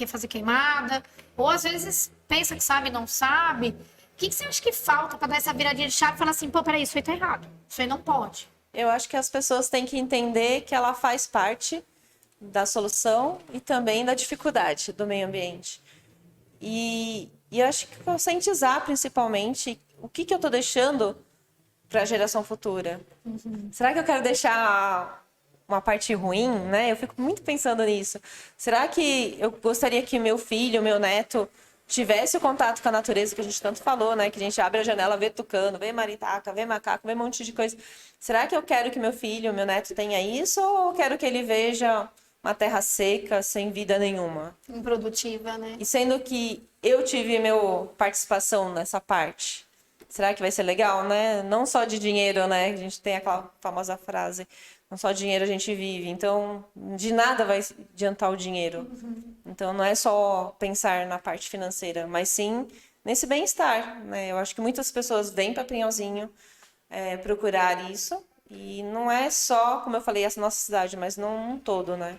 fazer queimada, ou às vezes pensa que sabe e não sabe. O que você acha que falta para dar essa viradinha de chave e falar assim, pô, peraí, isso aí tá errado, isso aí não pode? Eu acho que as pessoas têm que entender que ela faz parte da solução e também da dificuldade do meio ambiente. E acho que conscientizar, principalmente, o que eu estou deixando para a geração futura. Será que eu quero deixar uma parte ruim, né? Eu fico muito pensando nisso. Será que eu gostaria que meu filho, meu neto, tivesse o contato com a natureza que a gente tanto falou, né? Que a gente abre a janela, vê tucano, vê maritaca, vê macaco, vê um monte de coisa. Será que eu quero que meu filho, meu neto tenha isso, ou eu quero que ele veja uma terra seca, sem vida nenhuma? Improdutiva, né? E sendo que eu tive minha participação nessa parte, será que vai ser legal, né? Não só de dinheiro, né? A gente tem aquela famosa frase, não só de dinheiro a gente vive. Então, de nada vai adiantar o dinheiro. Então, não é só pensar na parte financeira, mas sim nesse bem-estar, né? Eu acho que muitas pessoas vêm para Pinhalzinho procurar isso. E não é só, como eu falei, essa nossa cidade, mas não um todo, né?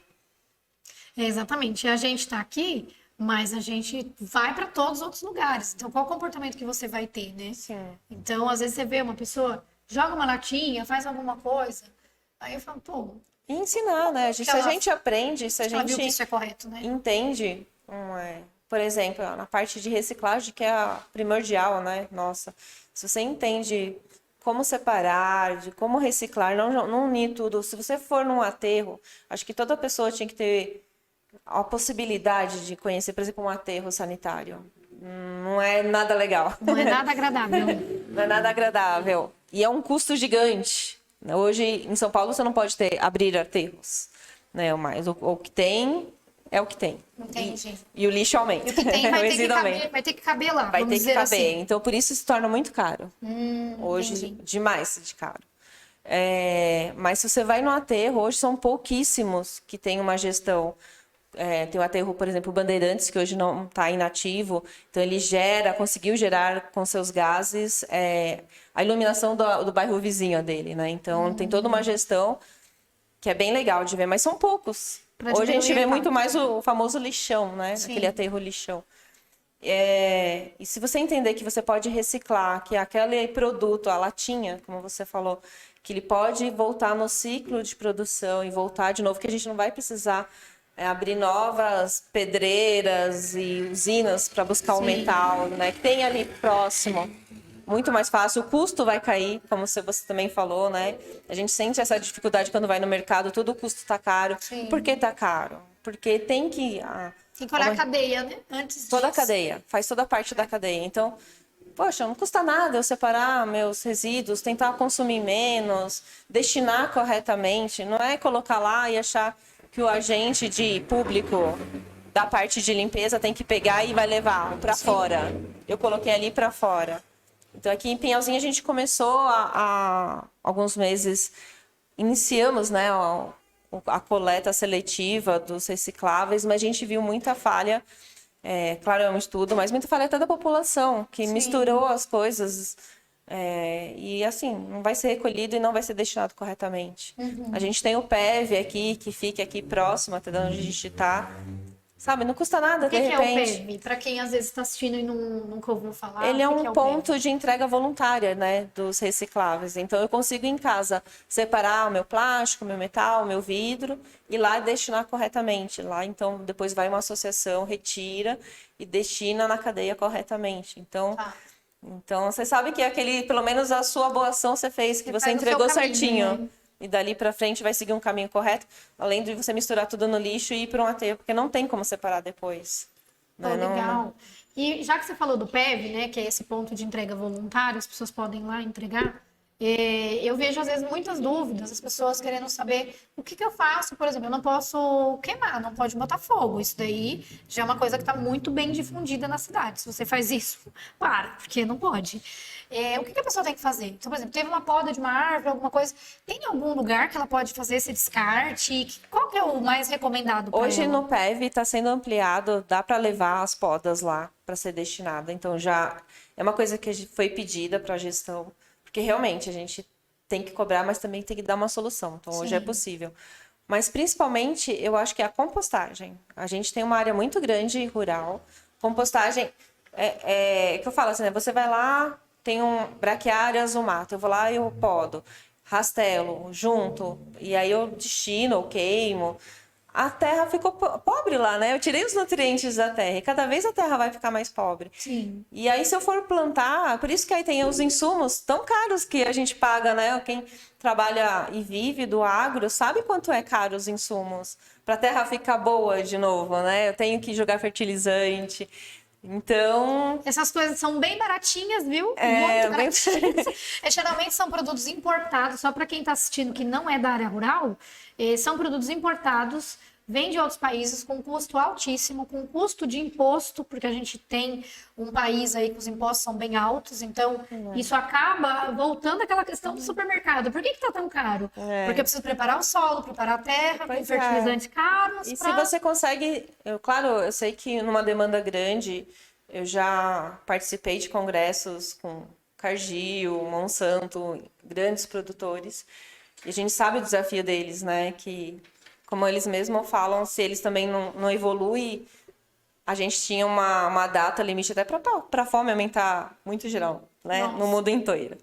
Exatamente. A gente está aqui, mas a gente vai para todos os outros lugares. Então, qual o comportamento que você vai ter, né? Sim. Então, às vezes você vê uma pessoa, joga uma latinha, faz alguma coisa. Aí eu falo, pô... E ensinar, né? Se a gente aprende, se a gente viu que isso é correto, né? entende, por exemplo, na parte de reciclagem, que é a primordial, né? Nossa, se você entende como separar, de como reciclar, não unir tudo. Se você for num aterro, acho que toda pessoa tinha que ter a possibilidade de conhecer, por exemplo, um aterro sanitário. Não é nada legal. Não é nada agradável. Não é nada agradável. E é um custo gigante. Hoje, em São Paulo, você não pode abrir aterros, né? Mas o que tem é o que tem. Entendi. E o lixo aumenta. E o que tem vai ter que caber lá. Vai ter que caber. Assim. Então, por isso se torna muito caro. Hoje, entendi. demais de caro. Mas se você vai no aterro, hoje são pouquíssimos que têm uma gestão. Tem o aterro, por exemplo, Bandeirantes, que hoje não está inativo. Então, ele conseguiu gerar com seus gases a iluminação do bairro vizinho dele, né? Então, tem toda uma gestão que é bem legal de ver, mas são poucos. Hoje a gente vê muito mais o famoso lixão, né? Sim. Aquele aterro lixão. E se você entender que você pode reciclar, que aquele produto, a latinha, como você falou, que ele pode voltar no ciclo de produção e voltar de novo, que a gente não vai precisar abrir novas pedreiras e usinas para buscar o metal, né? Que tem ali próximo. Muito mais fácil, o custo vai cair, como você também falou, né? A gente sente essa dificuldade quando vai no mercado, todo o custo está caro. Sim. Por que está caro? Porque tem que olhar a cadeia, né? Antes toda a disso. cadeia, faz toda a parte da cadeia. Então, poxa, não custa nada eu separar meus resíduos, tentar consumir menos, destinar corretamente. Não é colocar lá e achar que o agente de público da parte de limpeza tem que pegar e vai levar para fora. Eu coloquei ali para fora. Então, aqui em Pinhalzinho, a gente começou há alguns meses, iniciamos, né, a coleta seletiva dos recicláveis, mas a gente viu muita falha, claro, é um estudo, mas muita falha até da população, que misturou as coisas, e assim, não vai ser recolhido e não vai ser destinado corretamente. A gente tem o PEV aqui, que fica aqui próximo, até de onde a gente está. Sabe, não custa nada, de repente. O que é o PEV? Para quem às vezes está assistindo e nunca ouviu falar. Ele é o que um o ponto PEV? de entrega voluntária, né, dos recicláveis. Então, eu consigo em casa separar o meu plástico, o meu metal, o meu vidro e lá destinar corretamente. Lá, então, depois vai uma associação, retira e destina na cadeia corretamente. Então, Tá. então você sabe que aquele, pelo menos a sua boa ação você fez, que você faz o seu entregou caminho, certinho. né? E dali para frente vai seguir um caminho correto, além de você misturar tudo no lixo e ir para um aterro, porque não tem como separar depois. Pô, Né? legal. E já que você falou do PEV, né, que é esse ponto de entrega voluntária, as pessoas podem ir lá entregar, eu vejo às vezes muitas dúvidas, as pessoas querendo saber o que eu faço, por exemplo, eu não posso queimar, não pode botar fogo, isso daí já é uma coisa que está muito bem difundida na cidade, se você faz isso, para, porque não pode. O que a pessoa tem que fazer? Então, por exemplo, teve uma poda de uma árvore, alguma coisa, tem algum lugar que ela pode fazer esse descarte? Qual que é o mais recomendado para Hoje ela? no PEV está sendo ampliado, dá para levar as podas lá para ser destinada. Então já é uma coisa que foi pedida para a gestão, porque realmente a gente tem que cobrar, mas também tem que dar uma solução. Então hoje é Sim. possível. Mas principalmente eu acho que é a compostagem. A gente tem uma área muito grande rural. Compostagem que eu falo assim, né? Você vai lá, tem braquiárias no mato, eu vou lá e eu podo, rastelo, junto, e aí eu destino, eu queimo. A terra ficou pobre lá, né? Eu tirei os nutrientes da terra e cada vez a terra vai ficar mais pobre. Sim. E aí, se eu for plantar, por isso que aí tem os insumos tão caros que a gente paga, né? Quem trabalha e vive do agro sabe quanto é caro os insumos para a terra ficar boa de novo, né? Eu tenho que jogar fertilizante. Então, Essas coisas são bem baratinhas, viu? Muito bem- baratinhas. Geralmente são produtos importados, só para quem está assistindo que não é da área rural, são produtos importados, vêm de outros países com custo altíssimo, com custo de imposto, porque a gente tem um país aí que os impostos são bem altos, então isso acaba voltando àquela questão do supermercado. Por que está tão caro? Porque eu preciso preparar o solo, preparar a terra, com Pois é. fertilizantes caros. E se você consegue, claro, eu sei que numa demanda grande, eu já participei de congressos com Cargill, Monsanto, grandes produtores, e a gente sabe o desafio deles, né? Que, como eles mesmos falam, se eles também não evoluem, a gente tinha uma data limite até para a fome aumentar muito geral, né? Nossa. No mundo inteiro.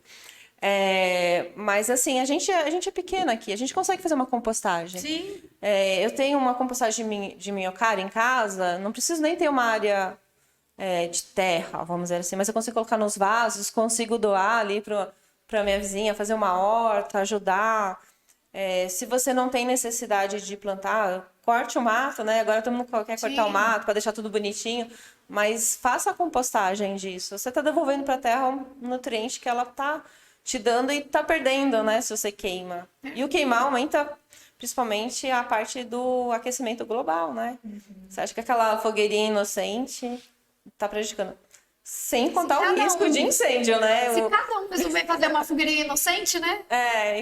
Mas assim, a gente é pequeno aqui, a gente consegue fazer uma compostagem. Sim. Eu tenho uma compostagem de minhocária em casa, não preciso nem ter uma área de terra, vamos dizer assim, mas eu consigo colocar nos vasos, consigo doar ali para minha vizinha, fazer uma horta, ajudar. Se você não tem necessidade de plantar, corte o mato, né? Agora todo mundo quer cortar o Sim. mato para deixar tudo bonitinho, mas faça a compostagem disso. Você está devolvendo para a terra um nutriente que ela está te dando e está perdendo, né? Se você queima. E o queimar aumenta principalmente a parte do aquecimento global, né? Você acha que aquela fogueirinha inocente está prejudicando? Sem contar o cada risco um- de incêndio, né? Se cada um resolver fazer uma fogueirinha inocente, né?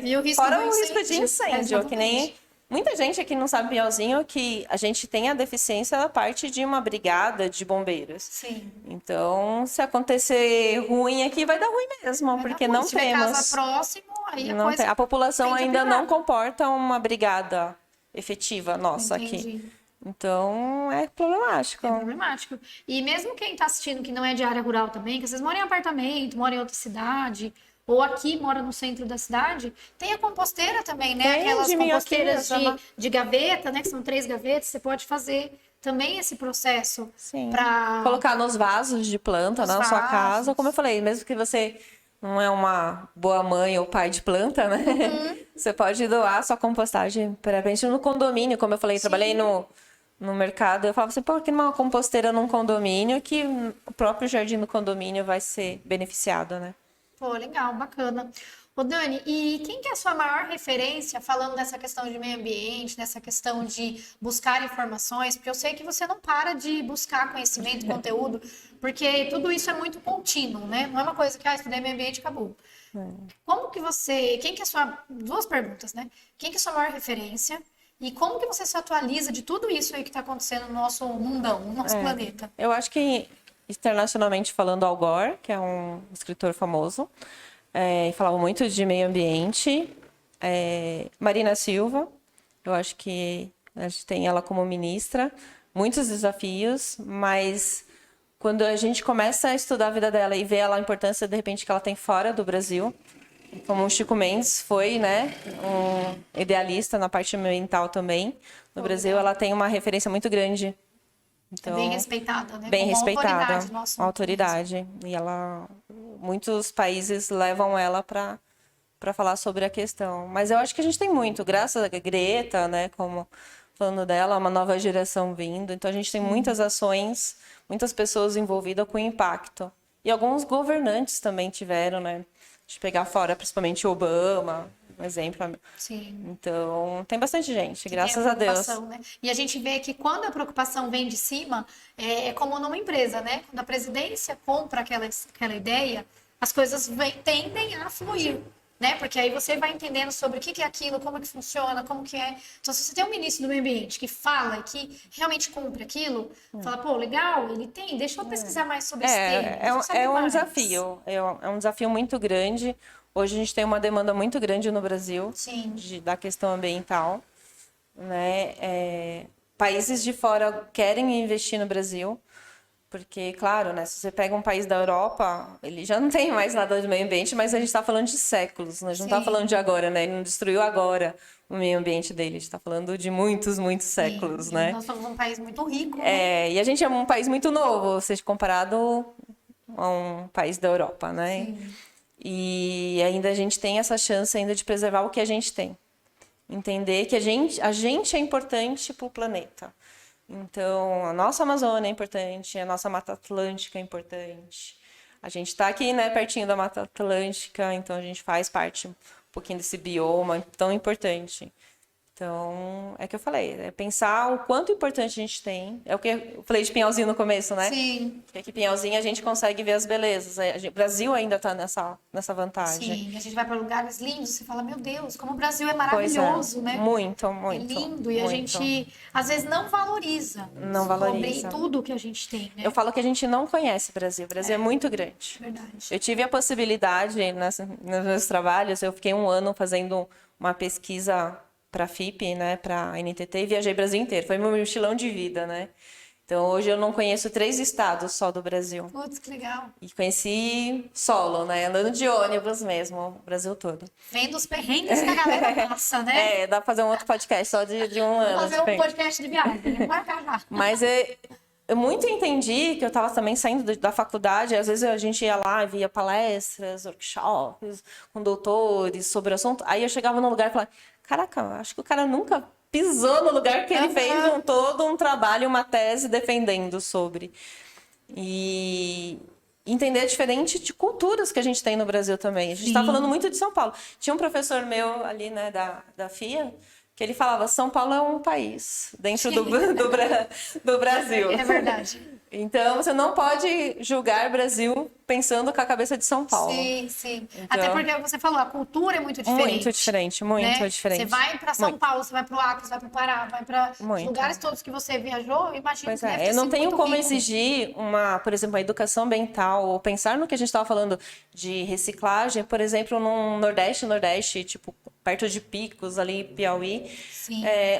E o risco Fora do o risco de incêndio, exatamente. que nem muita gente aqui não sabe, Piauzinho, que a gente tem a deficiência da parte de uma brigada de bombeiros. Sim. Então, se acontecer ruim aqui, vai dar ruim mesmo, porque não Se tiver temos. casa próximo, aí a Não coisa tem- a população tende a ainda piorar. não comporta uma brigada efetiva nossa aqui. Entendi. Então, é problemático. É problemático. E mesmo quem está assistindo que não é de área rural também, que vocês moram em apartamento, moram em outra cidade, ou aqui mora no centro da cidade, tem a composteira também, né? Tem, Aquelas de composteiras minhoquinhas, de gaveta, né? Que são 3 gavetas, você pode fazer também esse processo Sim. para Colocar nos vasos de planta Nos na sua vasos. casa, como eu falei, mesmo que você não é uma boa mãe ou pai de planta, né? Você pode doar sua compostagem para gente no condomínio, como eu falei, trabalhei no mercado, eu falava assim, por que não uma composteira num condomínio que o próprio jardim do condomínio vai ser beneficiado, né? Pô, legal, bacana. Ô Dani, e quem que é a sua maior referência falando dessa questão de meio ambiente, dessa questão de buscar informações? Porque eu sei que você não para de buscar conhecimento, conteúdo, porque tudo isso é muito contínuo, né? Não é uma coisa que, estudei meio ambiente e acabou. Como que você, quem que é a sua, duas perguntas, né? Quem que é a sua maior referência? E como que você se atualiza de tudo isso aí que está acontecendo no nosso mundão, no nosso planeta? Eu acho que, internacionalmente falando, Al Gore, que é um escritor famoso, e falava muito de meio ambiente. Marina Silva, eu acho que a gente tem ela como ministra, muitos desafios, mas quando a gente começa a estudar a vida dela e ver a importância, de repente, que ela tem fora do Brasil, como o Chico Mendes foi, né, um idealista na parte ambiental também, no Brasil ela tem uma referência muito grande. Então, bem respeitada, né? Bem Como respeitada, autoridade no assunto autoridade. E ela, muitos países levam ela para falar sobre a questão. Mas eu acho que a gente tem muito, graças a Greta, né, como falando dela, uma nova geração vindo. Então a gente tem muitas ações, muitas pessoas envolvidas com impacto. E alguns governantes também tiveram, né? De pegar fora, principalmente Obama, um exemplo. Sim. Então, tem bastante gente, Que graças tem a Deus. Né? E a gente vê que quando a preocupação vem de cima, é como numa empresa, né? Quando a presidência compra aquela ideia, as coisas tendem a fluir, né? Porque aí você vai entendendo sobre o que é aquilo, como é que funciona, como que é. Então, se você tem um ministro do meio ambiente que fala, que realmente cumpre aquilo, fala, pô, legal, ele tem, deixa eu pesquisar mais sobre esse tema. É um desafio, é um desafio muito grande. Hoje a gente tem uma demanda muito grande no Brasil da questão ambiental, né? Países de fora querem investir no Brasil, porque, claro, né, se você pega um país da Europa, ele já não tem mais nada de meio ambiente, mas a gente está falando de séculos, né? A gente não está falando de agora, né? Ele não destruiu agora o meio ambiente dele, a gente está falando de muitos, muitos séculos, né? Nós somos um país muito rico, né? E a gente é um país muito novo, seja comparado a um país da Europa, né? Sim. E ainda a gente tem essa chance ainda de preservar o que a gente tem. Entender que a gente é importante para o planeta. Então, a nossa Amazônia é importante, a nossa Mata Atlântica é importante. A gente está aqui, né, pertinho da Mata Atlântica, então a gente faz parte um pouquinho desse bioma tão importante. Então, é que eu falei, pensar o quanto importante a gente tem. É o que eu falei de Pinhalzinho no começo, né? Sim. Porque aqui em Pinhalzinho a gente consegue ver as belezas. O Brasil ainda está nessa vantagem. Sim, a gente vai para lugares lindos, você fala, meu Deus, como o Brasil é maravilhoso, né? Muito, muito. É lindo, e muito. a gente, às vezes, não valoriza. Não valoriza. Sobre tudo que a gente tem, né? Eu falo que a gente não conhece o Brasil. O Brasil é muito grande. Verdade. Eu tive a possibilidade, nos meus trabalhos, eu fiquei 1 ano fazendo uma pesquisa para a FIP, né, para a NTT, e viajei o Brasil inteiro. Foi meu mochilão de vida, né? Então, hoje eu não conheço 3 estados só do Brasil. Putz, que legal. E conheci solo, né? Andando de ônibus mesmo, o Brasil todo. Vendo os perrengues que a galera passa, né? Dá pra fazer um outro podcast só de 1 ano. Fazer um podcast de viagem, marcar já. Mas eu muito entendi que eu estava também saindo da faculdade, às vezes a gente ia lá, via palestras, workshops, com doutores sobre o assunto. Aí eu chegava no lugar e falava, caraca, acho que o cara nunca pisou no lugar que ele fez todo um trabalho, uma tese defendendo sobre. E entender diferente de culturas que a gente tem no Brasil também. A gente está falando muito de São Paulo. Tinha um professor meu ali, né, da FIA, que ele falava, São Paulo é um país dentro do Brasil. É verdade. Então, você não pode julgar o Brasil pensando com a cabeça de São Paulo. Sim, sim. Então, até porque você falou, a cultura é muito diferente. Muito diferente, muito né? diferente. Você vai para São Paulo, você vai para o Acre, você vai para o Pará, vai para os lugares todos que você viajou, imagina que deve ter eu não sido tenho muito como rico. exigir por exemplo, a educação ambiental, ou pensar no que a gente estava falando de reciclagem, por exemplo, no Nordeste, tipo, perto de Picos, ali, Piauí,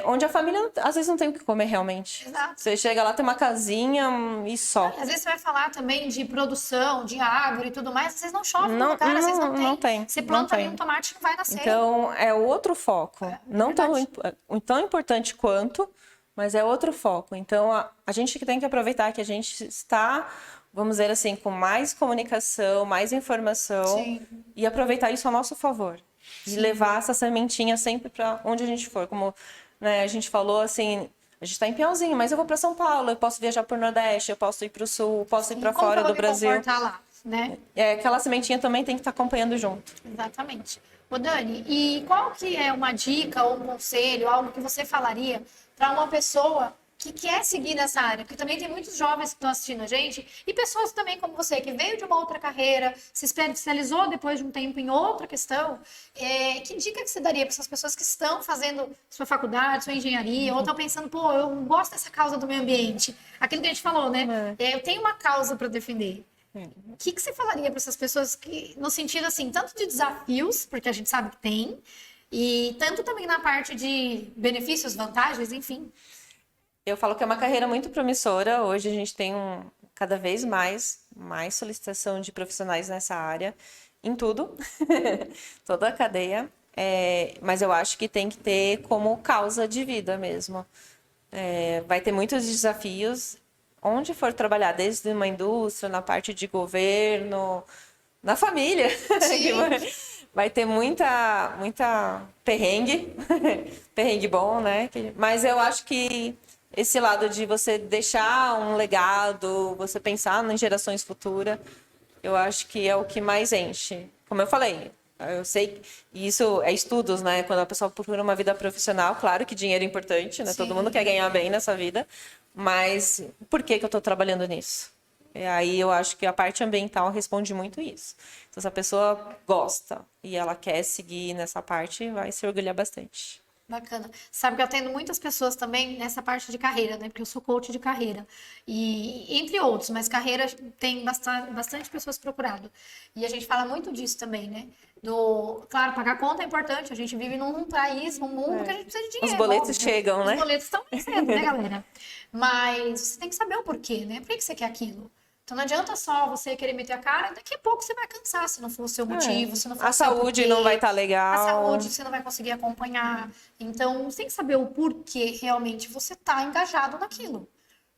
onde a família às vezes não tem o que comer realmente. Exato. Você chega lá, tem uma casinha e só. Às vezes você vai falar também de produção, de árvore e tudo mais, às vezes não chove no lugar, às vezes não tem. Você planta ali um tomate que não vai nascer. Então, é outro foco. Não tão importante quanto, mas é outro foco. Então, a gente tem que aproveitar que a gente está, vamos dizer assim, com mais comunicação, mais informação, e aproveitar isso a nosso favor. E levar essa sementinha sempre para onde a gente for. Como, né, a gente falou, assim, a gente está em Pinhalzinho, mas eu vou para São Paulo, eu posso viajar para o Nordeste, eu posso ir para o Sul, posso ir para fora do Brasil. Lá? né? Aquela sementinha também tem que estar acompanhando junto. Exatamente. Ô Dani, e qual que é uma dica ou um conselho, algo que você falaria para uma pessoa que quer seguir nessa área? Porque também tem muitos jovens que estão assistindo a gente e pessoas também como você, que veio de uma outra carreira, se especializou depois de um tempo em outra questão. Que dica que você daria para essas pessoas que estão fazendo sua faculdade, sua engenharia, ou estão pensando, pô, eu gosto dessa causa do meio ambiente? Aquilo que a gente falou, né? Eu tenho uma causa para defender. O que você falaria para essas pessoas que, no sentido assim, tanto de desafios, porque a gente sabe que tem, e tanto também na parte de benefícios, vantagens, enfim. Eu falo que é uma carreira muito promissora. Hoje a gente tem cada vez mais solicitação de profissionais nessa área, em tudo, toda a cadeia. Mas eu acho que tem que ter como causa de vida mesmo. Vai ter muitos desafios. Onde for trabalhar, desde uma indústria, na parte de governo, na família, vai ter muita perrengue, perrengue bom, né? Mas eu acho que esse lado de você deixar um legado, você pensar em gerações futuras, eu acho que é o que mais enche. Como eu falei, eu sei que isso é estudos, né? Quando a pessoa procura uma vida profissional, claro que dinheiro é importante, né? Sim. Todo mundo quer ganhar bem nessa vida, mas por que eu estou trabalhando nisso? E aí eu acho que a parte ambiental responde muito isso. Então, se a pessoa gosta e ela quer seguir nessa parte, vai se orgulhar bastante. Bacana. Sabe que eu atendo muitas pessoas também nessa parte de carreira, né? Porque eu sou coach de carreira. E entre outros, mas carreira tem bastante pessoas procurando. E a gente fala muito disso também, né? Claro, pagar conta é importante. A gente vive num país, num mundo que a gente precisa de dinheiro. Os boletos óbvio. chegam, né? Os boletos estão cedo, né, galera? Mas você tem que saber o porquê, né? Por que você quer aquilo? Então não adianta só você querer meter a cara, daqui a pouco você vai cansar se não for o seu motivo, se não for a o seu saúde porquê. não vai estar legal. A saúde você não vai conseguir acompanhar. Então você tem que saber o porquê realmente você está engajado naquilo.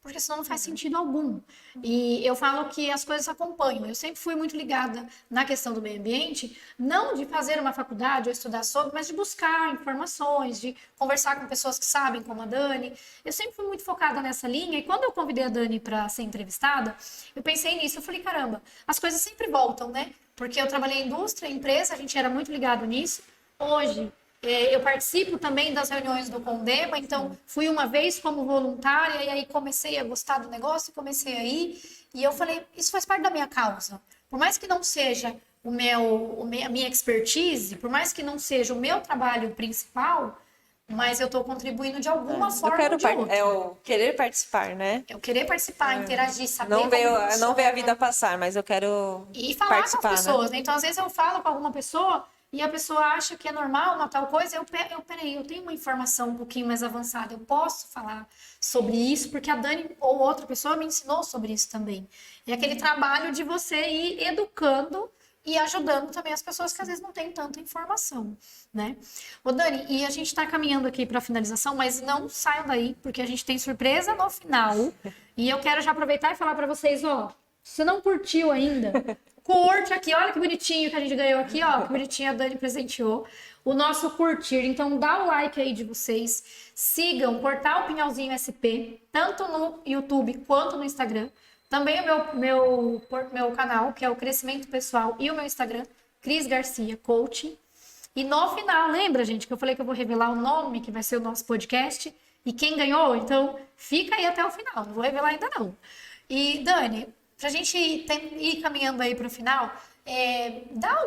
Porque senão não faz sentido algum. E eu falo que as coisas acompanham. Eu sempre fui muito ligada na questão do meio ambiente, não de fazer uma faculdade ou estudar sobre, mas de buscar informações, de conversar com pessoas que sabem, como a Dani. Eu sempre fui muito focada nessa linha. E quando eu convidei a Dani para ser entrevistada, eu pensei nisso. Eu falei, caramba, as coisas sempre voltam, né? Porque eu trabalhei em indústria, empresa, a gente era muito ligado nisso. Hoje, eu participo também das reuniões do Condema, então fui uma vez como voluntária e aí comecei a gostar do negócio, comecei a ir e eu falei, isso faz parte da minha causa. Por mais que não seja a minha expertise, por mais que não seja o meu trabalho principal, mas eu estou contribuindo de alguma forma ou de outra. É o querer participar, né? Eu querer participar, interagir, saber não ver a vida passar, mas eu quero e falar participar, com as pessoas, né? Então, às vezes eu falo com alguma pessoa e a pessoa acha que é normal uma tal coisa, peraí, eu tenho uma informação um pouquinho mais avançada, eu posso falar sobre isso, porque a Dani ou outra pessoa me ensinou sobre isso também. É aquele trabalho de você ir educando e ajudando também as pessoas que às vezes não têm tanta informação, né? Ô Dani, e a gente tá caminhando aqui para finalização, mas não saiam daí, porque a gente tem surpresa no final, e eu quero já aproveitar e falar para vocês, ó, se você não curtiu ainda, curte aqui, olha que bonitinho que a gente ganhou aqui, ó, que bonitinho a Dani presenteou. O nosso curtir, então dá o like aí de vocês, sigam Portal Pinhalzinho SP, tanto no YouTube quanto no Instagram. Também o meu canal, que é o Crescimento Pessoal, e o meu Instagram, Cris Garcia Coaching. E no final, lembra, gente, que eu falei que eu vou revelar o nome que vai ser o nosso podcast e quem ganhou? Então, fica aí até o final, não vou revelar ainda não. E, Dani, pra gente ir caminhando aí pro final, dá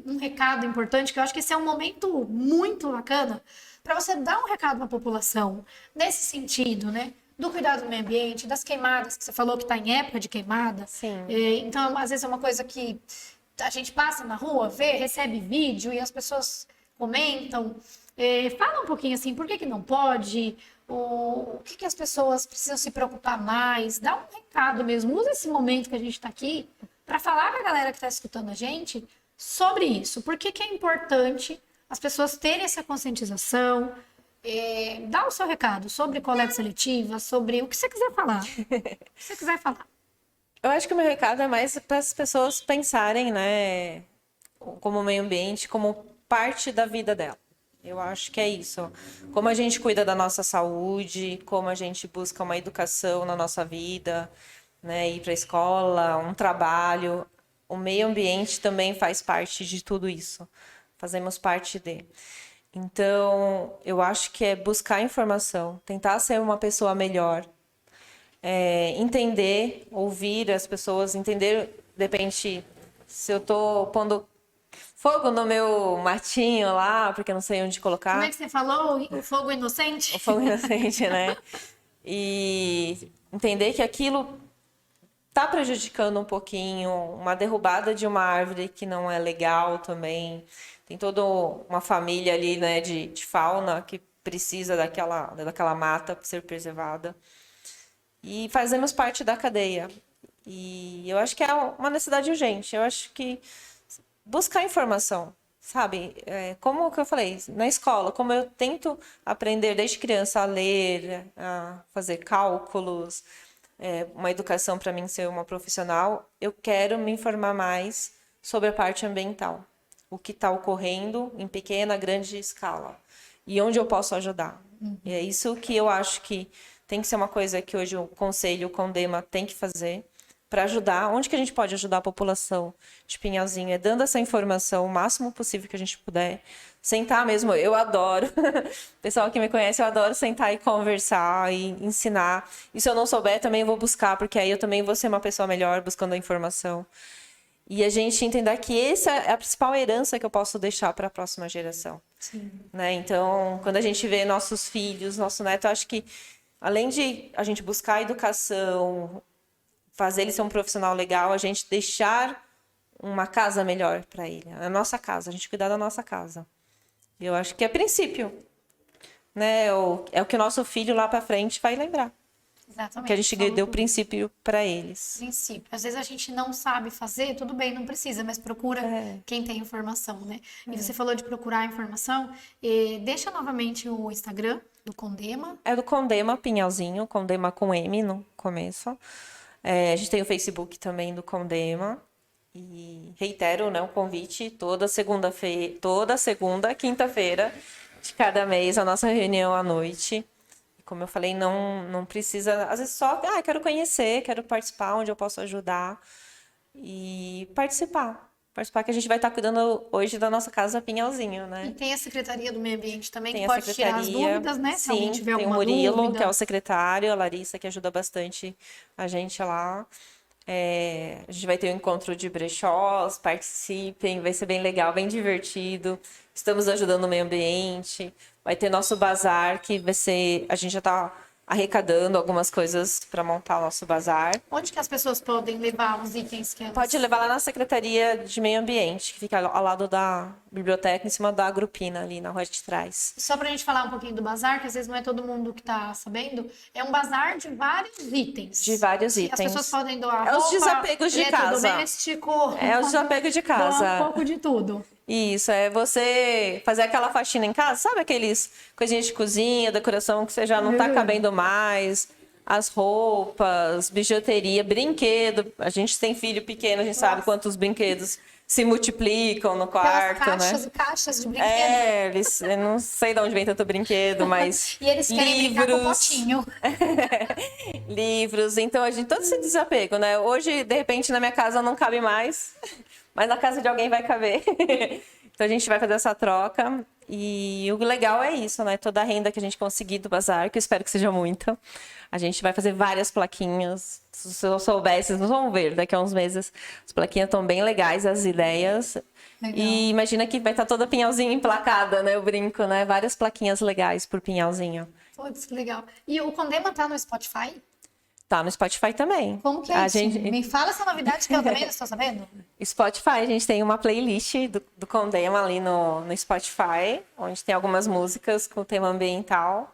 um recado importante, que eu acho que esse é um momento muito bacana para você dar um recado à população nesse sentido, né? Do cuidado do meio ambiente, das queimadas, que você falou que está em época de queimada. Sim. Então, às vezes é uma coisa que a gente passa na rua, vê, recebe vídeo e as pessoas comentam. Fala um pouquinho assim, por que não pode? O que as pessoas precisam se preocupar mais? Dá um recado mesmo. Usa esse momento que a gente está aqui para falar com a galera que está escutando a gente sobre isso. Por que é importante as pessoas terem essa conscientização? Dá o seu recado sobre coleta seletiva, sobre o que você quiser falar. O que você quiser falar. Eu acho que o meu recado é mais para as pessoas pensarem, né, como o meio ambiente, como parte da vida dela. Eu acho que é isso. Como a gente cuida da nossa saúde, como a gente busca uma educação na nossa vida, né, ir para a escola, um trabalho. o meio ambiente também faz parte de tudo isso. Fazemos parte de. Então, eu acho que é buscar informação, tentar ser uma pessoa melhor, entender, ouvir as pessoas, entender, de repente, se eu tô pondo fogo no meu matinho lá, porque eu não sei onde colocar. Como é que você falou? O fogo inocente? O fogo inocente, né? E entender que aquilo tá prejudicando um pouquinho, uma derrubada de uma árvore que não é legal também. Tem toda uma família ali, né, de fauna que precisa daquela mata para ser preservada. E fazemos parte da cadeia. E eu acho que é uma necessidade urgente. Eu acho que buscar informação, sabe? Como que eu falei, na escola, como eu tento aprender desde criança a ler, a fazer cálculos, uma educação para mim ser uma profissional, eu quero me informar mais sobre a parte ambiental. O que está ocorrendo em pequena, grande escala. E onde eu posso ajudar. E é isso que eu acho que tem que ser uma coisa que hoje o Conselho, o Condema, tem que fazer para ajudar. Onde que a gente pode ajudar a população de Pinhalzinho? É dando essa informação o máximo possível que a gente puder. Sentar mesmo, eu adoro. O pessoal que me conhece, eu adoro sentar e conversar e ensinar. E se eu não souber, também eu vou buscar, porque aí eu também vou ser uma pessoa melhor buscando a informação. E a gente entender que essa é a principal herança que eu posso deixar para a próxima geração. Sim. Né? Então, quando a gente vê nossos filhos, nosso neto, eu acho que além de a gente buscar a educação, fazer ele ser um profissional legal, a gente deixar uma casa melhor para ele. A nossa casa, a gente cuidar da nossa casa. Eu acho que é princípio. Né? É o que o nosso filho lá para frente vai lembrar. Exatamente. Que a gente deu princípio para eles. Princípio. Às vezes a gente não sabe fazer, tudo bem, não precisa, mas procura quem tem informação, né? E você falou de procurar informação, deixa novamente o Instagram do Condema. É do Condema Pinhalzinho, Condema com M no começo. A gente tem o Facebook também do Condema. E reitero, né, o convite toda segunda, quinta-feira de cada mês, a nossa reunião à noite. Como eu falei, não precisa... Às vezes só, quero conhecer, quero participar, onde eu posso ajudar. E participar. Participar que a gente vai estar cuidando hoje da nossa casa Pinhalzinho, né? E tem a Secretaria do Meio Ambiente também, Tem que a pode tirar as secretaria, dúvidas, né? Se sim, alguém tiver tem o alguma Murilo, dúvida. que é o secretário, a Larissa, que ajuda bastante a gente lá. A gente vai ter um encontro de brechós, participem, vai ser bem legal, bem divertido. Estamos ajudando o meio ambiente. Vai ter nosso bazar, que vai ser... A gente já está arrecadando algumas coisas para montar o nosso bazar. Onde que as pessoas podem levar os itens que elas... Pode levar lá na Secretaria de Meio Ambiente, que fica ao lado da biblioteca, em cima da Agrupina, ali na rua de trás. Só pra gente falar um pouquinho do bazar, que às vezes não é todo mundo que tá sabendo, é um bazar de vários itens. De vários As itens. pessoas podem doar É os roupa, desapegos de casa. eletrodoméstico... É os desapegos de casa. Doar um pouco de tudo. Isso, é você fazer aquela faxina em casa, sabe aqueles coisinhas de cozinha, decoração que você já não tá cabendo mais, as roupas, bijuteria, brinquedo. A gente tem filho pequeno, a gente sabe quantos brinquedos se multiplicam no quarto, Aquelas caixas né? e caixas de brinquedo. Eu não sei de onde vem tanto brinquedo, mas E eles querem brincar com o potinho. livros, então a gente todo esse desapego, né? Hoje, de repente, na minha casa não cabe mais, mas na casa de alguém vai caber. Então a gente vai fazer essa troca. E o legal é isso, né? Toda a renda que a gente conseguir do bazar, que eu espero que seja muita. A gente vai fazer várias plaquinhas. Se eu soubesse, vocês vão ver daqui a uns meses. As plaquinhas estão bem legais, as ideias. Legal. E imagina que vai estar toda Pinhalzinho emplacada, né? O brinco, né? Várias plaquinhas legais por Pinhalzinho. Putz, que legal. E o Condema tá no Spotify? Tá no Spotify também. Como que é isso? Me fala essa novidade que eu também não estou sabendo. Spotify, a gente tem uma playlist do Condema ali no Spotify, onde tem algumas músicas com tema ambiental.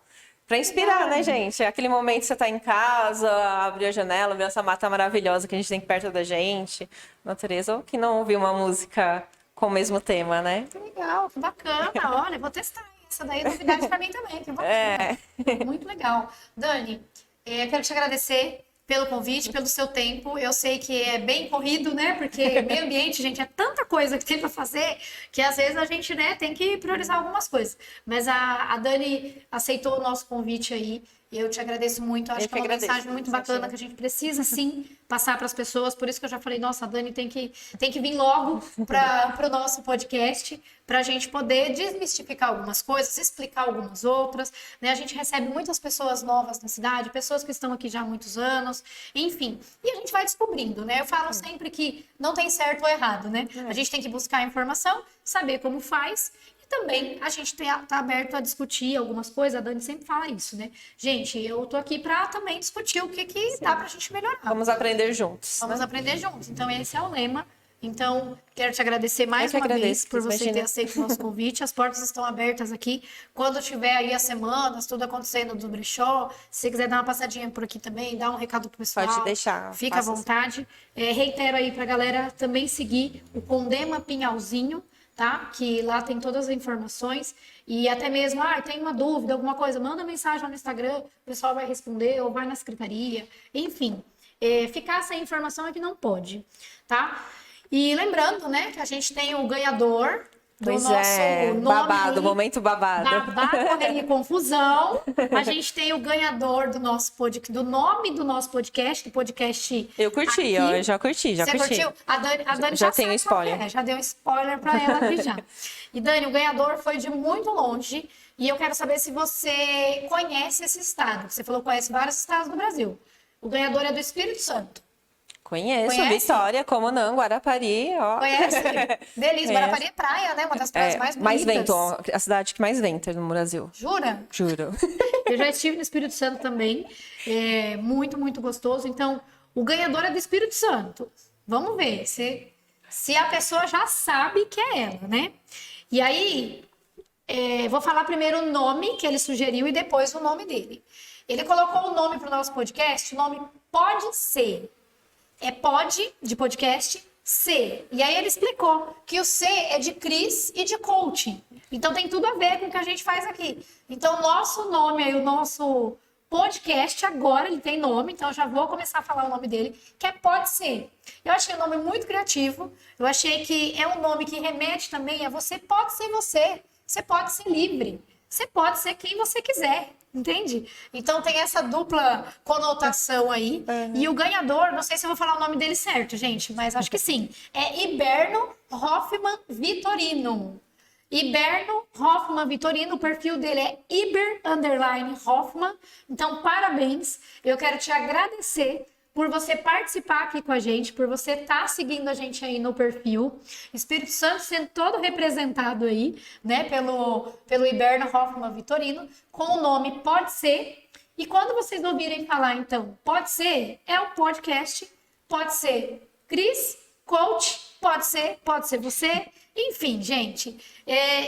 Pra inspirar, né, gente? Aquele momento que você tá em casa, abriu a janela, viu essa mata maravilhosa que a gente tem perto da gente, natureza, ou que não ouviu uma música com o mesmo tema, né? Que legal, que bacana. Olha, vou testar. Essa daí é novidade pra mim também, que bacana. Muito legal. Dani, quero te agradecer pelo convite, pelo seu tempo. Eu sei que é bem corrido, né? Porque meio ambiente, gente, é tanta coisa que tem para fazer que às vezes a gente, né, tem que priorizar algumas coisas. Mas a Dani aceitou o nosso convite aí. Eu te agradeço muito. Acho Eu que é uma que agradeço, mensagem muito bacana que a gente precisa, sim, passar para as pessoas. Por isso que eu já falei, nossa, a Dani tem que vir logo para o nosso podcast, para a gente poder desmistificar algumas coisas, explicar algumas outras. Né? A gente recebe muitas pessoas novas na cidade, pessoas que estão aqui já há muitos anos, enfim. E a gente vai descobrindo, né? Eu falo sempre que não tem certo ou errado, né? A gente tem que buscar informação, saber como faz. Também a gente tá aberto a discutir algumas coisas, a Dani sempre fala isso, né? Gente, eu tô aqui para também discutir o que dá pra gente melhorar. Vamos aprender juntos. Vamos aprender juntos. Então, esse é o lema. Então, quero te agradecer mais uma vez por você ter aceito o nosso convite. As portas estão abertas aqui. Quando tiver aí as semanas, tudo acontecendo do brechó, se você quiser dar uma passadinha por aqui também, dar um recado pro pessoal. Pode deixar. Fica à vontade. Reitero aí pra galera também seguir o Condema Pinhalzinho, tá? Que lá tem todas as informações e até mesmo, tem uma dúvida, alguma coisa, manda mensagem lá no Instagram, o pessoal vai responder ou vai na secretaria, enfim. Ficar sem informação é que não pode, tá? E lembrando, né, que a gente tem o ganhador do nosso nome babado, aí, momento babado. Correria e Confusão. A gente tem o ganhador do nosso do nome do nosso podcast, do podcast. Eu curti, aqui. eu já curti, Você curtiu? A Dani já tem um spoiler. Já deu um spoiler pra ela aqui já. E Dani, o ganhador foi de muito longe. E eu quero saber se você conhece esse estado. Você falou que conhece vários estados do Brasil. O ganhador é do Espírito Santo. Conheço, Vitória, como não, Guarapari, ó. Conhece? Delícia, Guarapari é praia, né? Uma das praias mais bonitas. Mais vento, a cidade que mais venta no Brasil. Jura? Juro. Eu já estive no Espírito Santo também. É muito, muito gostoso. Então, o ganhador é do Espírito Santo. Vamos ver se a pessoa já sabe que é ela, né? E aí, vou falar primeiro o nome que ele sugeriu e depois o nome dele. Ele colocou o nome para o nosso podcast, o nome Pode Ser. Pode, de podcast, C. E aí ele explicou que o C é de Cris e de coaching. Então tem tudo a ver com o que a gente faz aqui. Então o nosso nome aí, o nosso podcast agora, ele tem nome, então eu já vou começar a falar o nome dele, que é Pode Ser. Eu achei o nome muito criativo, eu achei que é um nome que remete também a você pode ser você pode ser livre, você pode ser quem você quiser. Entende? Então tem essa dupla conotação aí. Uhum. E o ganhador, não sei se eu vou falar o nome dele certo, gente, mas acho que sim. É Iberno Hoffman Vitorino. Iberno Hoffman Vitorino, o perfil dele é Iber_Hoffman. Então, parabéns. Eu quero te agradecer por você participar aqui com a gente, por você estar seguindo a gente aí no perfil. Espírito Santo sendo todo representado aí, né, pelo Iberno Hoffman Vitorino, com o nome Pode Ser. E quando vocês ouvirem falar, então, Pode Ser, é um podcast, pode ser Cris, coach, pode ser você. Enfim, gente,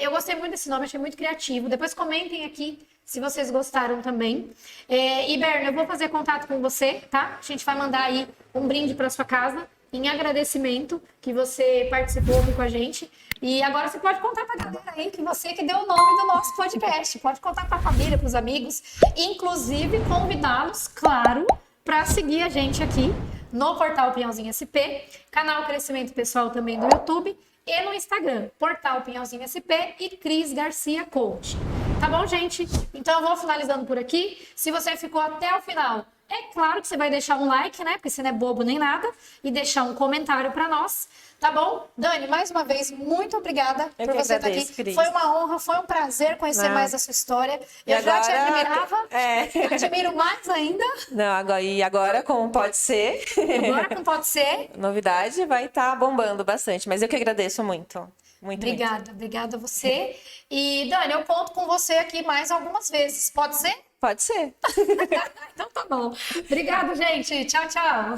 eu gostei muito desse nome, achei muito criativo. Depois comentem aqui se vocês gostaram também. Iberno, eu vou fazer contato com você, tá? A gente vai mandar aí um brinde para sua casa, em agradecimento que você participou aqui com a gente. E agora você pode contar para a galera aí que você que deu o nome do nosso podcast. Pode contar para a família, para os amigos, inclusive convidá-los, claro, para seguir a gente aqui no Portal Pinhalzinho SP, canal Crescimento Pessoal também no YouTube e no Instagram, Portal Pinhalzinho SP e Cris Garcia Coach. Tá bom, gente? Então eu vou finalizando por aqui. Se você ficou até o final, é claro que você vai deixar um like, né? Porque você não é bobo nem nada. E deixar um comentário para nós. Tá bom? Dani, mais uma vez, muito obrigada por você estar aqui. Cris. Foi uma honra, foi um prazer conhecer mais a sua história. Eu já te admirava, admiro mais ainda. Não, agora com Pode Ser. Agora com Pode Ser. Novidade vai estar bombando bastante, mas eu que agradeço muito. Obrigada a você. E, Dani, eu conto com você aqui mais algumas vezes. Pode ser? Pode ser. Então tá bom. Obrigada, gente. Tchau, tchau.